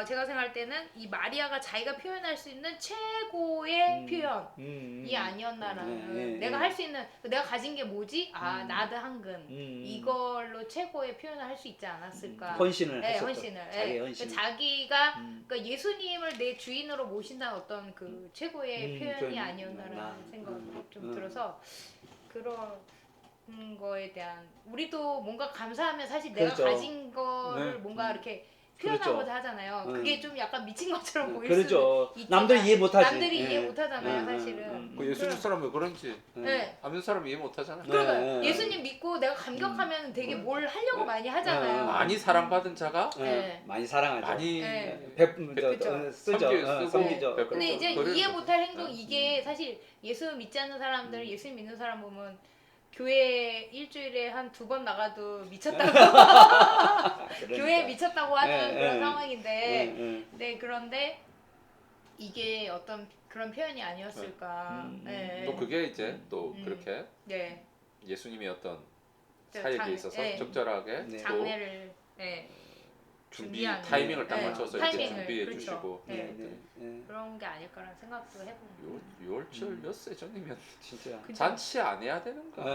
제가 생각할 때는 이 마리아가 자기가 표현할 수 있는 최고의 표현이 아니었나라는 내가 할 수 있는 내가 가진 게 뭐지? 나드 한근 이걸로 최고의 표현을 할 수 있지 않았을까? 헌신을 네, 했었죠. 헌신을. 자기 네. 헌신. 자기가 그러니까 예수님을 내 주인으로 모신다는 어떤 그 최고의 표현이 표현이 아니었나라는 생각이 좀 들어서 그런 거에 대한 우리도 뭔가 감사하면 사실 내가 그렇죠. 가진 거를 네. 뭔가 이렇게 그렇죠. 표현하고자 하잖아요. 그게 좀 약간 미친 것처럼 보일 그렇죠. 수는 있지만 남들이 이해 못하지. 남들이 이해 예. 못하잖아요, 사실은. 그 예수 믿는 사람은 왜 그런지 네. 안 믿는 사람은 이해 못하잖아. 그러니까 네. 예수님 믿고 내가 감격하면 되게 뭘 하려고 많이 하잖아요. 많이 사랑받은 자가 네. 많이 사랑하죠. 많이 네. 쓰죠. 쓰고 섬기죠. 베풀고. 근데 이제 그래도- 이해 못할 행동 이게 사실 예수 믿지 않는 사람들, 예수 믿는 사람 보면 교회 일주일에 한 2번 나가도 미쳤다고 교회에 미쳤다고 하는 그런 상황인데 네 그런데 이게 어떤 그런 표현이 아니었을까. 네. 또 그게 이제 또 그렇게 네. 예수님이 어떤 장- 사역에 있어서 네. 적절하게 네. 또 장례를 준비 준비하는. 타이밍을 딱 네. 맞춰서 이렇게 타이밍을, 준비해 그렇죠. 주시고 네. 네. 그런 게 아닐까라는 생각도 해보는. 6월절 엿새 전이면 진짜. 잔치 안 해야 되는 거야.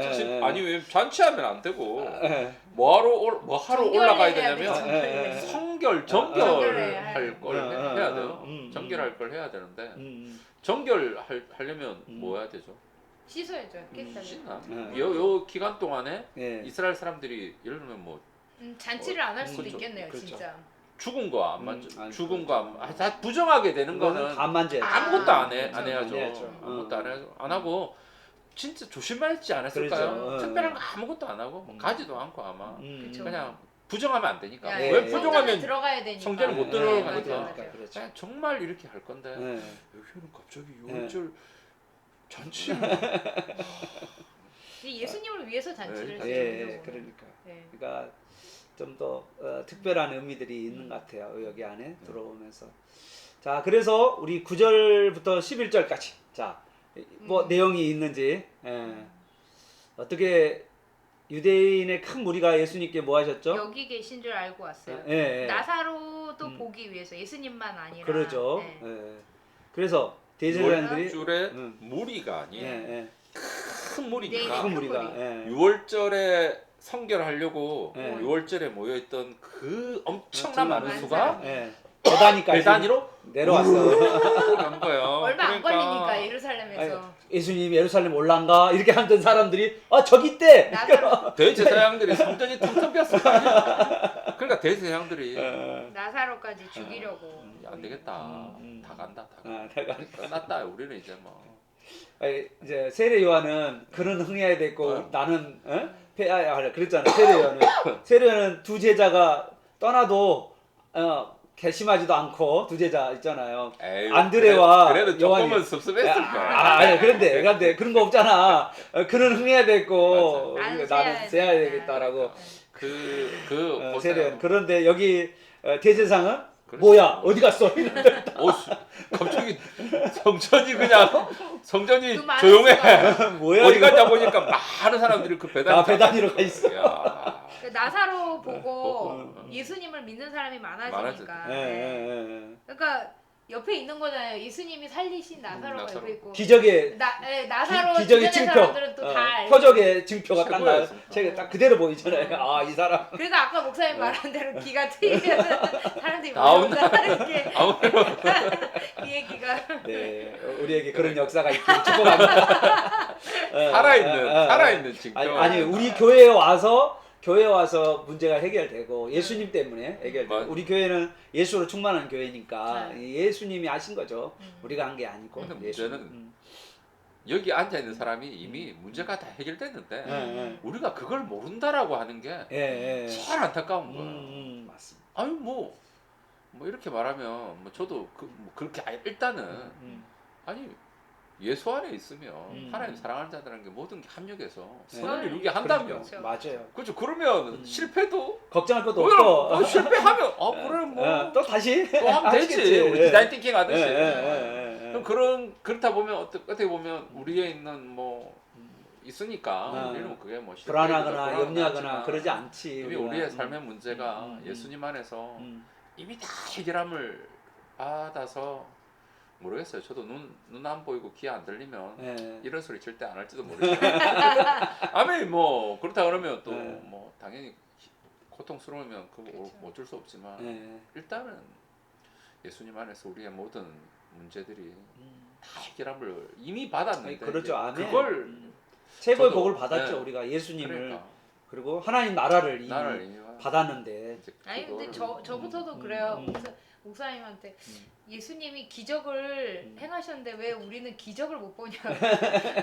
그렇죠. 아니 왜 잔치하면 안 되고 예. 뭐 하러 올라가야 되냐면 정결해야 돼, 성결 정결해야 정결할 걸 해야 돼요. 정결할 걸 해야 되는데 정결하려면 뭐 해야 되죠? 씻어야죠. 깨끗하게. 씻나? 네. 요 기간 동안에 예. 이스라엘 사람들이 예를 들면 뭐 잔치를 안 할 수도 그렇죠. 있겠네요, 그렇죠. 진짜. 죽은 거 안 만져, 아니, 죽은 거 다 부정하게 되는 거는 안 만져야죠. 아무것도 안 그렇죠. 해야죠. 안 해야죠. 아무것도 안 하고 진짜 조심하지 않았을까요? 그렇죠. 특별한 거 아무것도 안 하고 뭐 가지도 않고 아마 그렇죠. 그냥 부정하면 안 되니까. 야, 예. 왜 예. 성전에 부정하면 들어가야 되니까. 성전을 못 네, 들어가니까. 맞아요, 맞아요. 그렇죠. 그냥 정말 이렇게 할 건데 예. 여기는 갑자기 6월절 잔치 이 예수님을 위해서 잔치를 네. 했어요. 예, 그러니까. 네. 그러니까 좀 더 특별한 의미들이 있는 것 같아요. 여기 안에 들어오면서. 자, 그래서 우리 9절부터 11절까지. 자, 뭐 내용이 있는지. 예. 어떻게 유대인의 큰 무리가 예수님께 뭐 하셨죠? 여기 계신 줄 알고 왔어요. 예, 예. 나사로도 보기 위해서 예수님만 아니라. 그러죠. 네. 예. 그래서 대제사장들이 6월절에 무리가 예, 아니에요. 예. 큰 무리니까 큰 무리가. 무리. 예. 6월절에 성결하려고 네. 6월절에 모여있던 그 엄청난 많은 많은 수가 사람. 예. 배단위까지 배단위로 내려왔어. 간 거예요. 얼마 안 그러니까 걸리니까 예루살렘에서. 예수님 예루살렘 올란가 이렇게 하던 사람들이 저기 있대. 나사로, 대제사장들이 성전이 텅텅 비었을 거 아니야. 그러니까 대제사장들이 나사로까지 죽이려고. 안 되겠다. 다 간다. 다 간다. 내가 끝났다. 우리는 이제 뭐 이제 세례 요한은 그는 흥해야 됐고 어. 나는 패해야 하려 그랬잖아. 세례 요한은 두 제자가 떠나도 괘씸하지도 않고 두 제자 있잖아요. 에이, 안드레와 그래도 요한이- 조금은 섭섭했을 거야. 아니 그런데 그런 거 없잖아. 그는 흥해야 됐고 맞아. 우리가 나는 세야 되겠다라고. 그 세례 요한. 보세요. 그런데 여기 대제상은 그렇죠. 뭐야 어디 갔어? 갑자기 성전이 그냥 성전이 그 많은 조용해. 수가. 뭐야 어디 이거? 갔냐 보니까 많은 사람들이 그 다 배단위로 가 있어. 야. 나사로 보고 예수님을 믿는 사람이 많아지니까. 예, 예, 예. 그러니까 옆에 있는 거잖아요. 예수님이 살리신 나사로가 나사로. 옆에 있고. 기적의 나사로 기적의 주변의 증표, 사람들은 또 다 알고. 표적의 증표가 딱 나요. 최고였습니다. 제가 딱 그대로 보이잖아요. 아 이 사람. 그래서 아까 목사님 말한 대로 기가 트이면 사람들이 아웃. 몰라온다는 게 아무튼 그 얘기가. 네, 우리에게 그런 역사가 있기를 축복합니다. 살아있는 증표. 아니 우리 교회에 와서 문제가 해결되고 예수님 때문에 해결되고 맞아. 우리 교회는 예수로 충만한 교회니까 네. 예수님이 하신 거죠. 우리가 한 게 아니고. 근데 예수님. 문제는 여기 앉아 있는 사람이 이미 문제가 다 해결됐는데 예, 우리가 그걸 모른다라고 하는 게 예, 예. 제일 안타까운 거예요. 맞습니다. 아니 뭐 이렇게 말하면 뭐 저도 그렇게 일단은 아니 예수 안에 있으면 하나님 사랑하는 자들은 게 모든 게 합력해서 선을 이루게 한다면 그렇죠. 맞아요. 그렇죠. 그러면 실패도 걱정할 것도 없고 실패하면 그래 뭐 또 다시 또 하면 되지. 하시겠지. 우리 예. 디자인 띵킹 하듯이. 예. 그럼 그렇다 보면 어떻게 보면 우리에 있는 뭐 있으니까 우리는 그게 뭐 불안하거나 실패해도 염려하거나 불안하지만 그러지 않지. 이미 우리가. 우리의 삶의 문제가 예수님 안에서 이미 다 해결함을 받아서 모르겠어요. 저도 눈 안 보이고 귀 안 들리면 예. 이런 소리 절대 안 할지도 모르겠어요. 아멘 뭐 그렇다 그러면 또 네. 뭐 당연히 고통스러우면 그거 그렇죠. 어쩔 수 없지만 예. 일단은 예수님 안에서 우리의 모든 문제들이 다 해결함을 이미 받았는데 아니, 그렇죠. 아멘. 그걸 최고의 저도- 복을 받았죠. 네. 우리가 예수님을 그러니까 그리고 하나님 나라를 이미 나를 이미 받았는데 이제 아니 근데 그거를 저부터도 그래요. 음. 목사님한테 음. 예수님이 기적을 음. 행하셨는데 왜 우리는 기적을 못 보냐.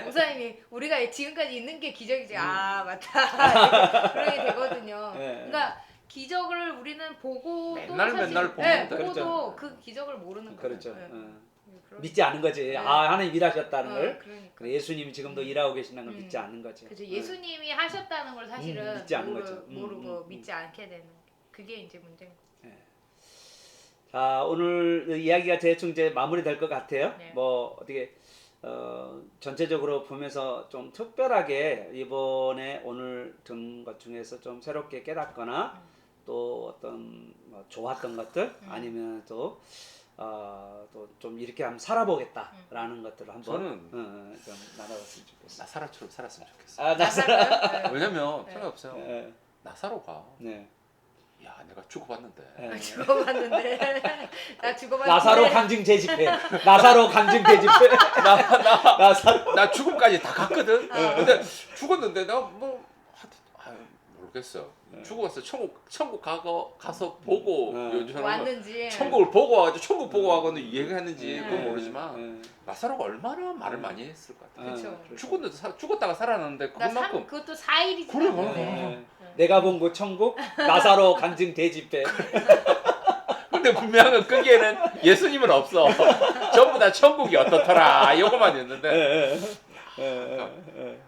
목사님이 우리가 지금까지 있는 게 기적이지. 아 맞다. 그렇게 되거든요. 예. 그러니까 기적을 우리는 보고도 맨날 사실, 맨날 네, 보는데. 보고도 그렇죠. 그 기적을 모르는 거예요. 그렇죠. 네. 그런- 믿지 않는 거지. 네. 아 하나님 일하셨다는 걸. 그러니까. 그래, 예수님이 지금도 일하고 계신다는 걸 믿지 않는 거지. 그죠. 예수님이 하셨다는 걸 사실은 믿지 않는 거죠. 모르고 믿지 않게 되는 그게 이제 문제인 거죠. 자 오늘 이야기가 대충 이제 마무리될 것 같아요. 네. 뭐 어떻게 전체적으로 보면서 좀 특별하게 이번에 오늘 든 것 중에서 좀 새롭게 깨닫거나 또 어떤 뭐 좋았던 것들 아니면 또 좀 이렇게 한번 살아보겠다라는 것들을 한번 저는 좀 나눠봤으면 좋겠어요. 나사로처럼 살았으면 좋겠어요. 아 나사로요? 왜냐면 네. 생각 없어요. 네. 나사로가 네. 야 내가 죽어봤는데 네. 죽어봤는데 나 죽어봤는데 나사로 강증 재집회. 나사로 강증 재집회. 나사로. 나 죽음까지 다 갔거든. 근데 죽었는데 나뭐 모르겠어. 죽어서 천국 가서 보고 연주하는 왔는지 천국을 보고 와가지고 천국 보고 와고는 이해했는지 그건 네. 모르지만 나사로가 얼마나 말을 많이 했을 것 같아. 그렇죠. 죽었는데 죽었다가 살아났는데 나 그만큼 그것도 4일이 그래, 지났는데 내가 본 그 천국 나사로 간증 대집회. 근데 분명한 건 거기에는 예수님은 없어. 전부 다 천국이 어떻더라 요거만 있는데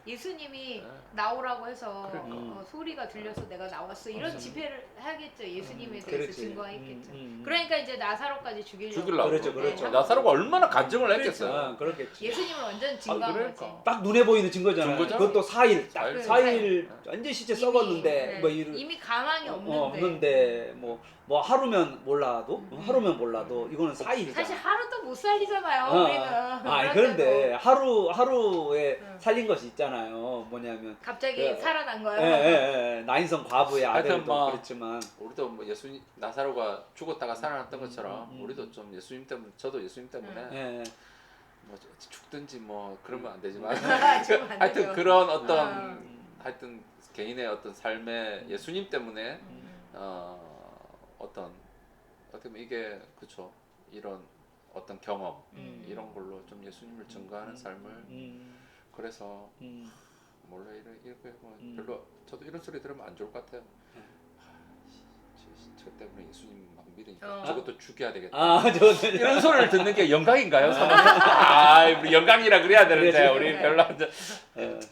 예수님이 나오라고 해서 그러니까. 소리가 들려서 내가 나왔어 이런 집회를 하겠죠. 예수님에 대해서 그렇지. 증거했겠죠. 그러니까 이제 나사로까지 죽이려고. 죽이려고. 그렇죠, 그렇죠. 네, 나사로가 얼마나 간증을 그렇죠. 했겠어요. 그렇겠지. 예수님을 완전 증거한 그러니까. 거지. 딱 눈에 보이는 증거잖아요. 증거잖아. 그것도 4일, 딱 사일. 4일 완전 시체 썩었는데 네. 뭐 이런 이미 가망이 없는데. 없는데 뭐 하루면 몰라도 이거는 4일이다. 사실 하루도 못 살리잖아요. 우리는. 그런데 하루에 응. 살린 것이 있잖아요. 뭐냐면 갑자기 그- 살아난 거예요. 나인성 과부의 하여튼 아들도 뭐 그렇지만 우리도 뭐 예수님 나사로가 죽었다가 살아났던 것처럼 음. 우리도 좀 예수님 때문에 저도 예수님 때문에 예, 뭐 죽든지 뭐 그러면 안 되지만 지금 안 하여튼 되죠. 그런 어떤 음. 개인의 어떤 삶에 예수님 때문에 어떤 어떻게 보면 이게 그쵸 이런 어떤 경험 이런 걸로 좀 예수님을 증거하는 삶을 그래서 몰라 이렇게 하면 별로 저도 이런 소리 들으면 안 좋을 것 같아요. 저 때문에 예수님 막 믿으니까 저것도 죽여야 되겠다. 이런 소리를 듣는 게 영광인가요? 우리 영광이라 그래야 되는데 그래야지. 우리 별로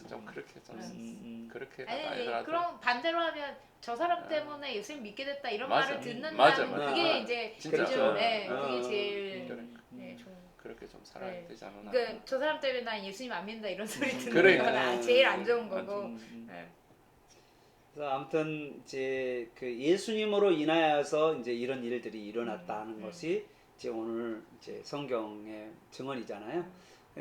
좀 그렇게 좀 그렇게 아니 아니더라도 그럼 반대로 하면 저 사람 때문에 예수님 믿게 됐다 이런 맞아. 말을 듣는다는 맞아. 그게 이제 진짜. 요즘 그게 어. 제일 그러니까. 좋은. 그렇게 좀 살아야 네. 되지 않나. 그러니까 저 사람 때문에 난 예수님 안 믿는다 이런 소리 듣는 그래. 건 제일 안 좋은 거고. 네. 그래서 아무튼 이제 그 예수님으로 인하여서 이제 이런 일들이 일어났다는 것이 이제 오늘 이제 성경의 증언이잖아요.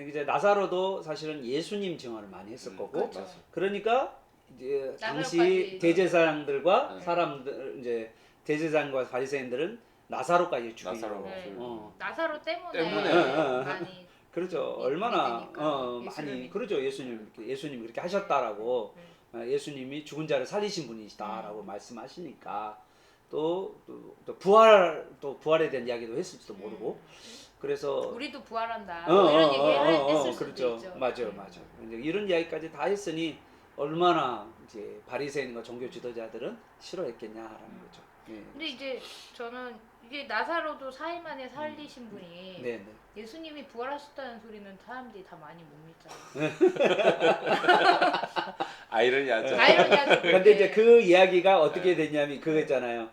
이제 나사로도 사실은 예수님 증언을 많이 했을 거고, 그렇죠. 그러니까 이제 당시 나사로까지. 대제사장들과 네. 사람들 이제 대제사장과 바리새인들은 나사로까지 죽이려고. 나사로. 네. 어. 나사로 때문에 때문에. 많이 그렇죠. 믿- 얼마나 믿으니까. 예수를 많이 믿- 그렇죠. 예수님 그렇게 하셨다라고 예수님이 죽은 자를 살리신 분이시다라고 말씀하시니까 또 부활에 대한 이야기도 했을지도 모르고 그래서 우리도 부활한다. 뭐 이런 얘기 했을 수도 그렇죠. 있죠. 맞아요. 이제 이런 이야기까지 다 했으니 얼마나 이제 바리새인과 종교 지도자들은 싫어했겠냐라는 거죠. 네. 근데 이제 저는 이게 나사로도 4일 만에 살리신 분이 네, 네. 예수님이 부활하셨다는 소리는 사람들이 다 많이 못 믿잖아요. 아이러니하죠. 아이러니하죠. 근데 이제 그 이야기가 어떻게 됐냐면 그거잖아요.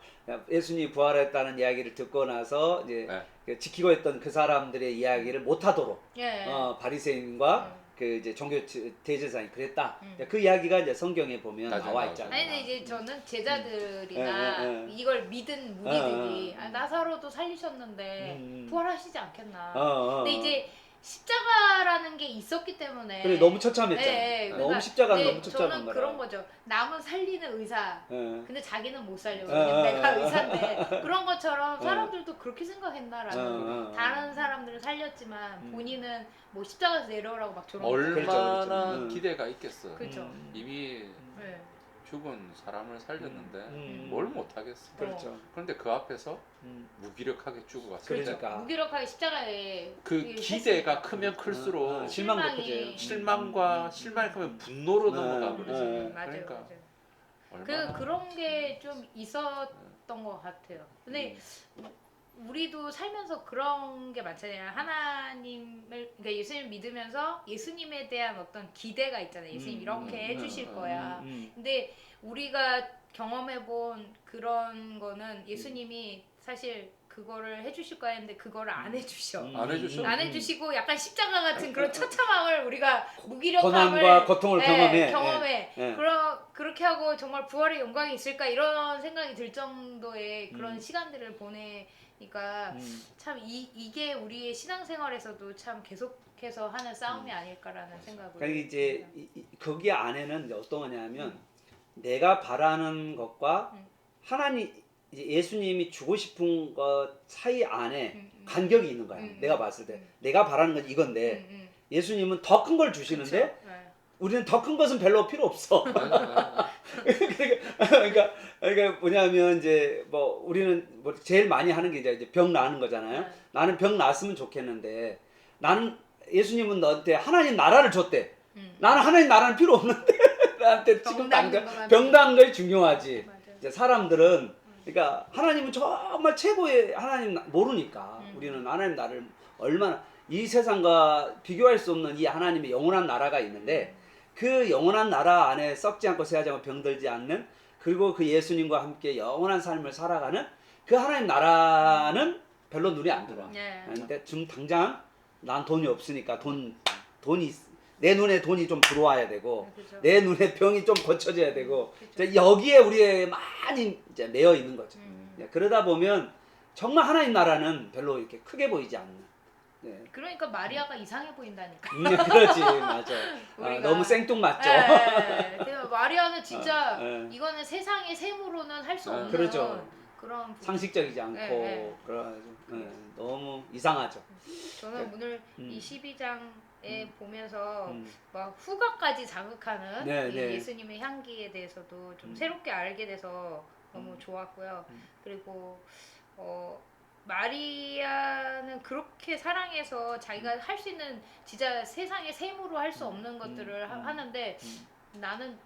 예수님이 부활했다는 이야기를 듣고 나서 이제 네. 그 지키고 있던 그 사람들의 이야기를 못하도록 예. 바리새인과 그 이제 종교 대제사장이 그랬다. 그 이야기가 이제 성경에 보면 나중에 나와 나오죠. 있잖아요. 아니 근데 이제 저는 제자들이나 예. 이걸 믿은 무리들이 어. 나사로도 살리셨는데 부활하시지 않겠나. 근데 이제 십자가라는 게 있었기 때문에 그래 너무 처참했잖아. 예, 너무 그러니까 십자가는 근데 너무 처참한 저는 거라. 그런 거죠. 남은 살리는 의사. 예. 근데 자기는 못 살려. 왜냐면 내가 의사인데 그런 것처럼 어. 사람들도 그렇게 생각했나라는. 다른 사람들은 살렸지만 본인은 뭐 십자가에서 내려오라고 막 저런 얼마나 그렇죠. 기대가 있겠어. 그렇죠. 이미 네. 죽은 사람을 살렸는데 음. 뭘 못하겠어. 그렇죠. 그런데 그 앞에서 무기력하게 죽어갔어. 그렇죠. 그러니까. 무기력하게 십자가에 그 이 기대가 했으니까. 크면 클수록 실망도 실망이- 크죠. 실망이 크면 분노로 넘어가 버리죠. 맞아요, 그러니까 맞아요. 얼마나 그런 게 좀 있었던 것 같아요. 근데 우리도 살면서 그런 게 많잖아요. 하나님을, 그러니까 예수님을 믿으면서 예수님에 대한 어떤 기대가 있잖아요. 예수님 이렇게 해주실 거야. 근데 우리가 경험해본 그런 거는 예수님이 사실 그거를 해주실 거야 했는데 그거를 안 해주셔. 안 해주셔. 안 해주시고 약간 십자가 같은 그런 처참함을 우리가 무기력함을 고난과 고통을 경험해. 예. 그렇게 하고 정말 부활의 영광이 있을까 이런 생각이 들 정도의 그런 시간들을 보내니까 참 이게 우리의 신앙생활에서도 참 계속해서 하는 싸움이 아닐까라는 생각을. 그러니까 이제 거기 안에는 이제 어떤 거냐면 내가 바라는 것과 하나님 이제 예수님이 주고 싶은 것 사이 안에 간격이 있는 거야. 내가 봤을 때 내가 바라는 건 이건데 예수님은 더 큰 걸 주시는데 그렇죠. 네. 우리는 더 큰 것은 별로 필요 없어. 그러니까 뭐냐면 이제 뭐 우리는 뭐 제일 많이 하는 게 이제 병 나는 거잖아요. 네. 나는 병 나았으면 좋겠는데 나는 예수님은 너한테 하나님 나라를 줬대. 나는 하나님 나라는 필요 없는데 나한테 지금 당장 병 나는 것이 중요하지. 맞아요. 이제 사람들은 그러니까 하나님은 정말 최고의 하나님 모르니까 우리는 하나님 나라를 얼마나 이 세상과 비교할 수 없는 이 하나님의 영원한 나라가 있는데 그 영원한 나라 안에 썩지 않고 새하지 않고 병들지 않는 그리고 그 예수님과 함께 영원한 삶을 살아가는 그 하나님 나라는 별로 눈에 안 들어. 근데 지금 당장 난 돈이 없으니까 돈이 내 눈에 돈이 좀 들어와야 되고 그렇죠. 내 눈에 병이 좀 고쳐져야 되고 이제 여기에 우리의 많이 이제 매여 있는 거죠. 그러다 보면 정말 하나님 나라는 별로 이렇게 크게 보이지 않는. 네. 그러니까 마리아가 이상해 보인다니까. 그렇지 맞아. 우리가- 너무 생뚱맞죠. 근데 마리아는 진짜 예. 이거는 세상의 셈으로는 할 수 없는 그렇죠. 그런 부분. 상식적이지 않고 네. 너무 이상하죠. 저는 오늘 이 12장에 보면서 음. 막 후각까지 자극하는 네, 이 네. 예수님의 향기에 대해서도 좀 새롭게 알게 돼서 너무 좋았고요. 그리고 마리아는 그렇게 사랑해서 자기가 할 수 있는 진짜 세상의 셈으로 할 수 없는 것들을 하는데 나는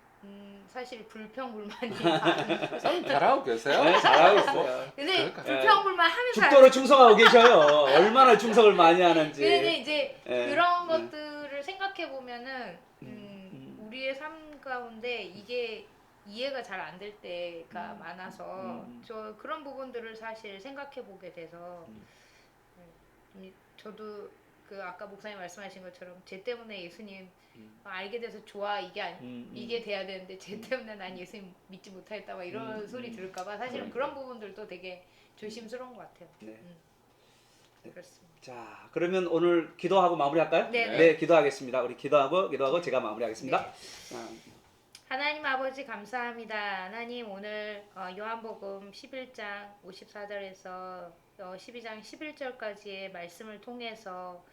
사실 불평불만이 많은. 잘하고 계세요? 네, 잘하고 있어요. 근데 그러니까. 불평불만 하면서 죽도록 충성하고 계셔요. 얼마나 충성을 많이 하는지. 근데 이제 예. 그런 것들을 생각해 보면은 우리의 삶 가운데 이게 이해가 잘 안 될 때가 많아서 저 그런 부분들을 사실 생각해 보게 돼서 저도 그 아까 목사님 말씀하신 것처럼 쟤 때문에 예수님 알게 돼서 좋아 이게 돼야 되는데 쟤 때문에 난 예수님 믿지 못하겠다 막 이런 소리 들을까봐 사실은 그런 부분들도 되게 조심스러운 것 같아요. 네. 그렇습니다. 자, 그러면 오늘 기도하고 마무리할까요? 네. 기도하겠습니다. 우리 기도하고 제가 마무리하겠습니다. 네. 하나님 아버지 감사합니다. 하나님 오늘 요한복음 11장 54절에서 12장 11절까지의 말씀을 통해서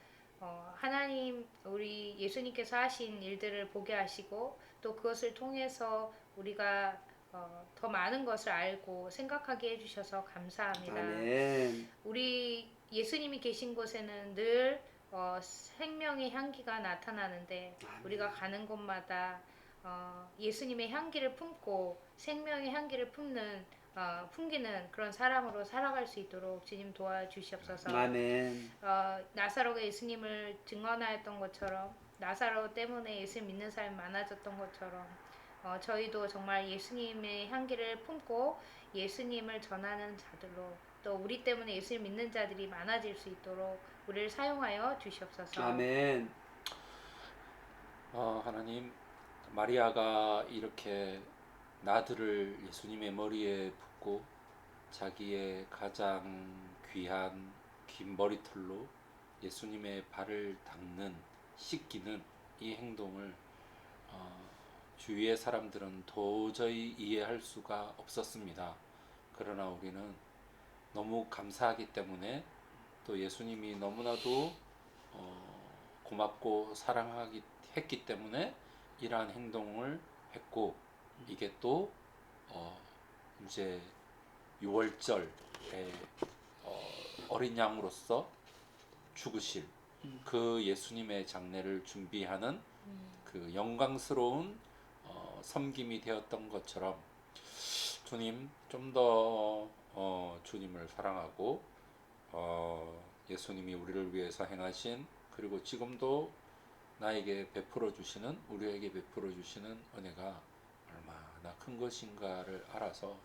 하나님 우리 예수님께서 하신 일들을 보게 하시고 또 그것을 통해서 우리가 더 많은 것을 알고 생각하게 해주셔서 감사합니다. 아멘. 우리 예수님이 계신 곳에는 늘 생명의 향기가 나타나는데 우리가 가는 곳마다 예수님의 향기를 품고 생명의 향기를 풍기는 그런 사람으로 살아갈 수 있도록 주님 도와주시옵소서. 아멘. 나사로가 예수님을 증언하였던 것처럼 나사로 때문에 예수님 믿는 사람이 많아졌던 것처럼 저희도 정말 예수님의 향기를 품고 예수님을 전하는 자들로 또 우리 때문에 예수님 믿는 자들이 많아질 수 있도록 우리를 사용하여 주시옵소서. 아멘. 하나님, 마리아가 이렇게 나들을 예수님의 머리에 붓고 자기의 가장 귀한 긴 머리털로 예수님의 발을 닦는, 씻기는 이 행동을 주위의 사람들은 도저히 이해할 수가 없었습니다. 그러나 우리는 너무 감사하기 때문에, 또 예수님이 너무나도 고맙고 했기 때문에 이러한 행동을 했고, 이게 또 이제 6월절에 어린 양으로서 죽으실 그 예수님의 장례를 준비하는 그 영광스러운 섬김이 되었던 것처럼, 주님, 좀 더 주님을 사랑하고 예수님이 우리를 위해서 행하신, 그리고 지금도 나에게 베풀어 주시는, 우리에게 베풀어 주시는 은혜가 얼마나 큰 것인가를 알아서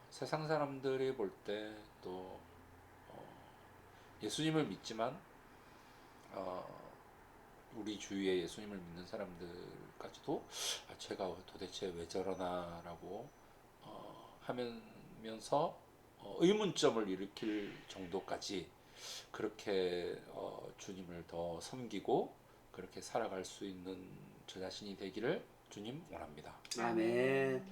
세상 사람들이 볼 때 또 예수님을 믿지만 우리 주위에 예수님을 믿는 사람들까지도 제가 도대체 왜 저러나라고 하면서 의문점을 일으킬 정도까지 그렇게 주님을 더 섬기고 그렇게 살아갈 수 있는 저 자신이 되기를 주님 원합니다. 아멘.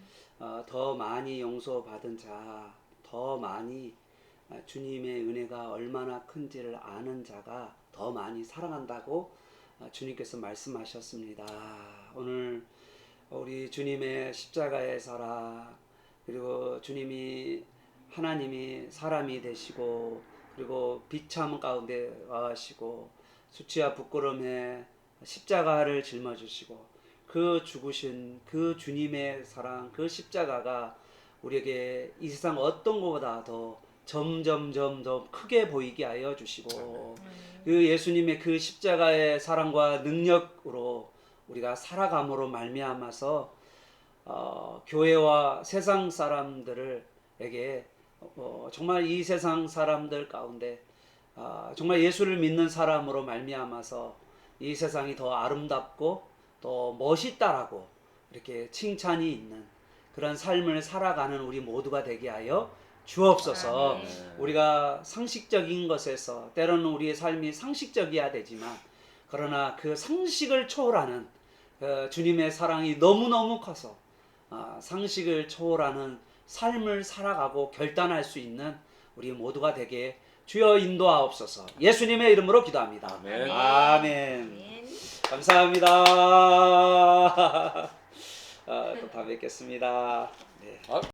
더 많이 용서받은 자, 더 많이 주님의 은혜가 얼마나 큰지를 아는 자가 더 많이 사랑한다고 주님께서 말씀하셨습니다. 오늘 우리 주님의 십자가의 사랑, 그리고 하나님이 사람이 되시고, 그리고 비참 가운데 와시고 수치와 부끄러움에 십자가를 짊어지시고 그 죽으신 그 주님의 사랑, 그 십자가가 우리에게 이 세상 어떤 것보다 더 점점 크게 보이게 하여 주시고, 그 예수님의 그 십자가의 사랑과 능력으로 우리가 살아감으로 말미암아서 교회와 세상 사람들에게 정말 이 세상 사람들 가운데 정말 예수를 믿는 사람으로 말미암아서 이 세상이 더 아름답고 더 멋있다라고 이렇게 칭찬이 있는 그런 삶을 살아가는 우리 모두가 되게 하여 주옵소서. 우리가 상식적인 것에서, 때로는 우리의 삶이 상식적이어야 되지만, 그러나 그 상식을 초월하는 주님의 사랑이 너무너무 커서 상식을 초월하는 삶을 살아가고 결단할 수 있는 우리 모두가 되게 주여 인도하옵소서. 예수님의 이름으로 기도합니다. 아멘. 아멘. 감사합니다. 또 다음에 뵙겠습니다. 네.